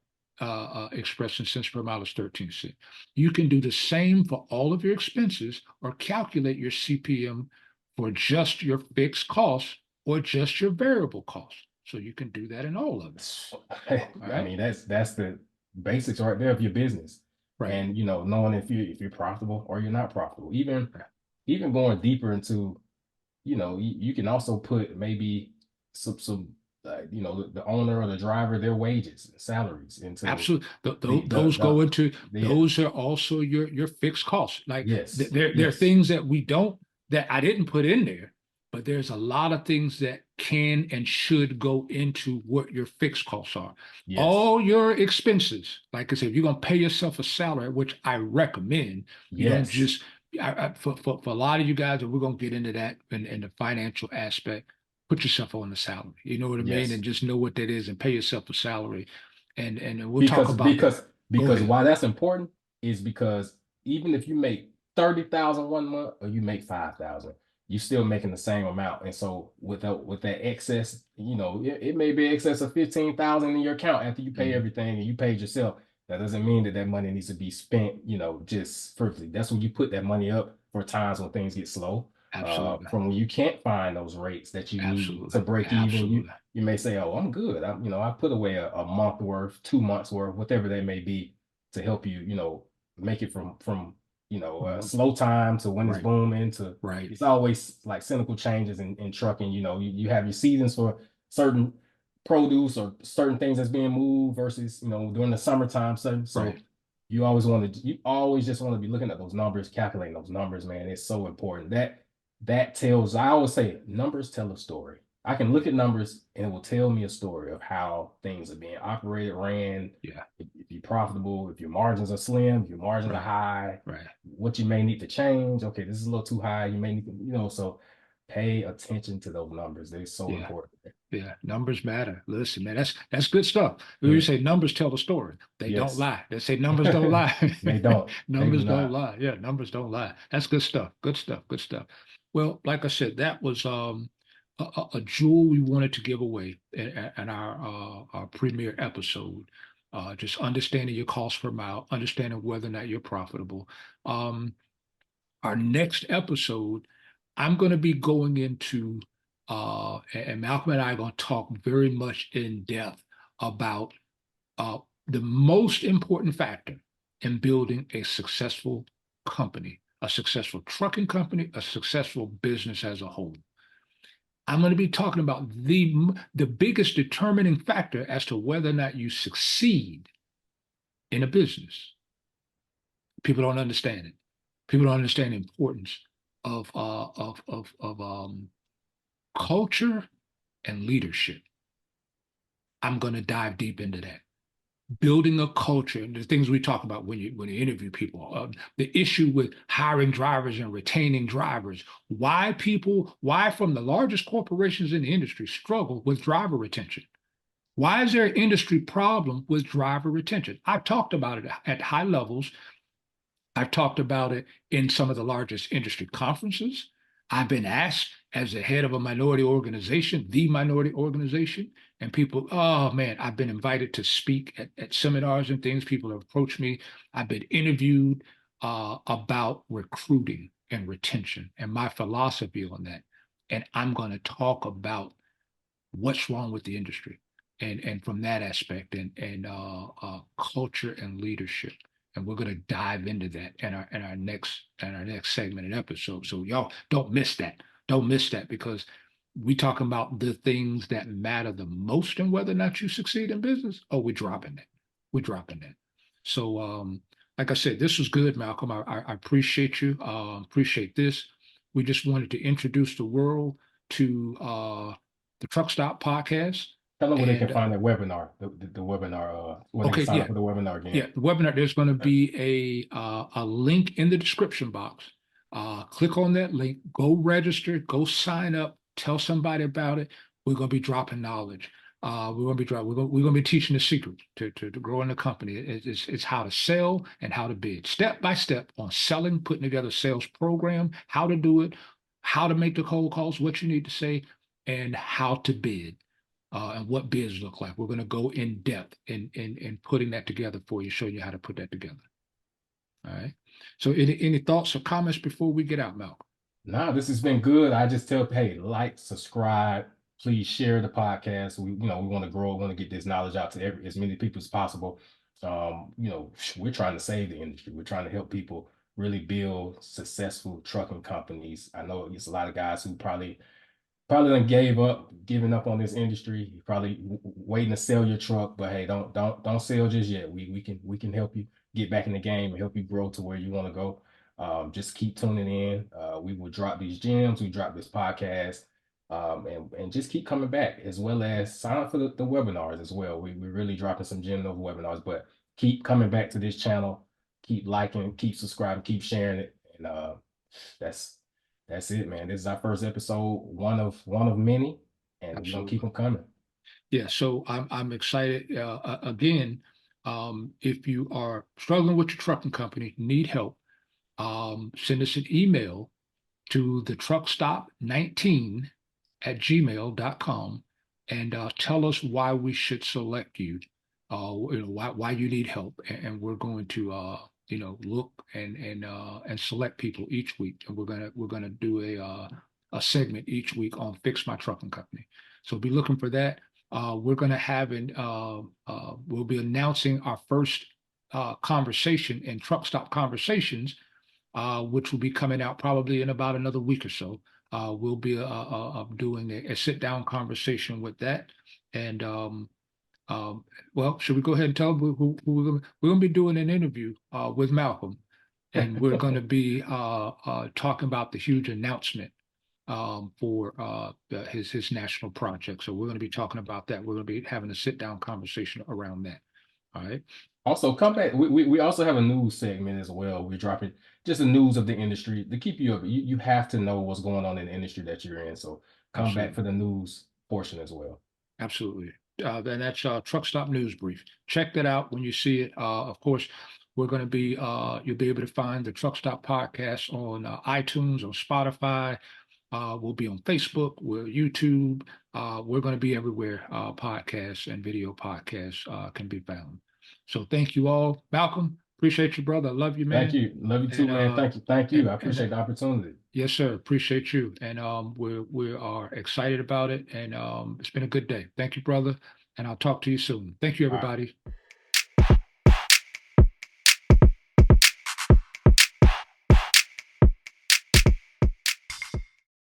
expressed in cents per mile, is 13 cents. You can do the same for all of your expenses or calculate your CPM for just your fixed costs or just your variable costs. So you can do that in all of it. I Right. mean, that's the basics right there of your business. Right. And knowing if you're profitable or you're not profitable. Even Right. even going deeper into, you can also put maybe some the owner or the driver, their wages, salaries into Absolutely. Those the go into, yeah. those are also your fixed costs. Like Yes, there are yes, things that we don't, that I didn't put in there, but there's a lot of things that can and should go into what your fixed costs are. yes, All your expenses, like I said, if you're gonna pay yourself a salary, which I recommend, you don't yes, just for a lot of you guys, and we're gonna get into that in the financial aspect. Put yourself on the salary. You know what I mean? And yes. just know what that is and pay yourself a salary, and we'll talk Because about that. because Go because ahead. why that's important is because even if you make 30,000 one month or you make 5,000, you're still making the same amount. And so with that excess, it may be excess of 15,000 in your account after you pay Mhm. everything and you paid yourself. That doesn't mean that money needs to be spent, just frivolous. That's when you put that money up for times when things get slow. Absolutely. From when you can't find those rates that you need to Absolutely. break even, you Absolutely. you may say, "Oh, I'm good. I put away a month worth, 2 months worth, whatever they may be, to help you, make it from Mhm. slow time to when it's Right. booming to Right. it's always like cyclical changes in trucking. You have your seasons for certain produce or certain things that's being moved versus during the summertime. So Right. you always just want to be looking at those numbers, calculating those numbers, man. It's so important. That tells, I always say, numbers tell a story. I can look at numbers and it will tell me a story of how things are being operated, ran, Yeah. if you're profitable, if your margins are slim, if your margins are Right. high, Right. what you may need to change. Okay, this is a little too high. You may need to, so pay attention to those numbers. They're so Yeah. important. Yeah. Numbers matter. Listen, man, that's good stuff. We Yeah. say numbers tell the story. They don't Yes. lie. They say numbers don't lie. They don't. They do Numbers don't not. lie. Yeah, numbers don't lie. That's good stuff. Good stuff. Good stuff. Well, like I said, that was a jewel we wanted to give away in our premiere episode. Just understanding your cost per mile, understanding whether or not you're profitable. Um, our next episode, I'm going to be going into, and Malcolm and I are going to talk very much in depth about uh, the most important factor in building a successful company, a successful trucking company, a successful business as a whole. I'm going to be talking about the biggest determining factor as to whether or not you succeed in a business. People don't understand it. People don't understand the importance of culture and leadership. I'm going to dive deep into that. Building a culture and the things we talk about when you interview people, the issue with hiring drivers and retaining drivers, why from the largest corporations in the industry struggle with driver retention. Why is there an industry problem with driver retention? I've talked about it at high levels. I've talked about it in some of the largest industry conferences. I've been asked as the head of a minority organization, the minority organization, and people, oh man, I've been invited to speak at seminars and things. People have approached me. I've been interviewed about recruiting and retention and my philosophy on that. And I'm going to talk about what's wrong with the industry and from that aspect and culture and leadership, and we're going to dive into that in our next segment and episode. So y'all don't miss that because we talking about the things that matter the most and whether or not you succeed in business. Oh, we're dropping that. So like I said, this was good, Malcolm. I appreciate you. Appreciate this. We just wanted to introduce the world to the Truck Stop podcast. Tell them where they can And find that webinar, the webinar, where they can okay, sign up yeah, for the webinar again. yeah, the webinar, there's going to be a link in the description box. Click on that link, go register, go sign up, tell somebody about it. We're going to be dropping knowledge. We're going to be teaching the secret to growing the company. It's how to sell and how to bid, step by step on selling, putting together a sales program, how to do it, how to make the cold calls, what you need to say, and how to bid and what bids look like. We're going to go in depth in putting that together for you, showing you how to put that together. All right. So any thoughts or comments before we get out, Malcolm? Nah, this has been good. I just tell, hey, like, subscribe, please share the podcast. We want to grow, we want to get this knowledge out to as many people as possible. We're trying to save the industry. We're trying to help people really build successful trucking companies. I know it's a lot of guys who probably done giving up on this industry. You're probably waiting to sell your truck, but hey, don't sell just yet. We can help you get back in the game and help you grow to where you want to go. Just keep tuning in. We will drop these gems. We drop this podcast, and just keep coming back, as well as sign up for the webinars as well. We're really dropping some gems over webinars, but keep coming back to this channel. Keep liking, keep subscribing, keep sharing it, and that's that's it, man. This is our first episode, one of many, and we're gonna keep them coming. Yeah, so I'm excited. Again, if you are struggling with your trucking company, need help, send us an email to the truckstop19@gmail.com and tell us why we should select you, why you need help, and we're going to look and select people each week, and we're gonna do a segment each week on Fix My Trucking Company. So be looking for that. We'll be announcing our first conversation in Truck Stop Conversations, which will be coming out probably in about another week or so. We'll be doing a sit-down conversation with that. And well, should we go ahead and tell them who we're going to be doing an interview with Malcolm, and we're going to be talking about the huge announcement for his national project. So we're going to be talking about that. We're going to be having a sit-down conversation around that. All right. Also, come back. We also have a news segment as well. We're dropping just the news of the industry to keep you up. You have to know what's going on in the industry that you're in. So come back for the news portion as well. Absolutely. Then that's Truck Stop News Brief. Check that out when you see it. Of course, we're going to be, you'll be able to find the Truck Stop podcast on iTunes, on Spotify. We'll be on Facebook, we're YouTube. We're going to be everywhere podcasts and video podcasts can be found. So thank you all. Malcolm, appreciate you, brother. I love you, man. Thank you. Love you too, man. Thank you. Thank you. I appreciate the opportunity. Yes, sir. Appreciate you. And we are excited about it. And it's been a good day. Thank you, brother. And I'll talk to you soon. Thank you, everybody.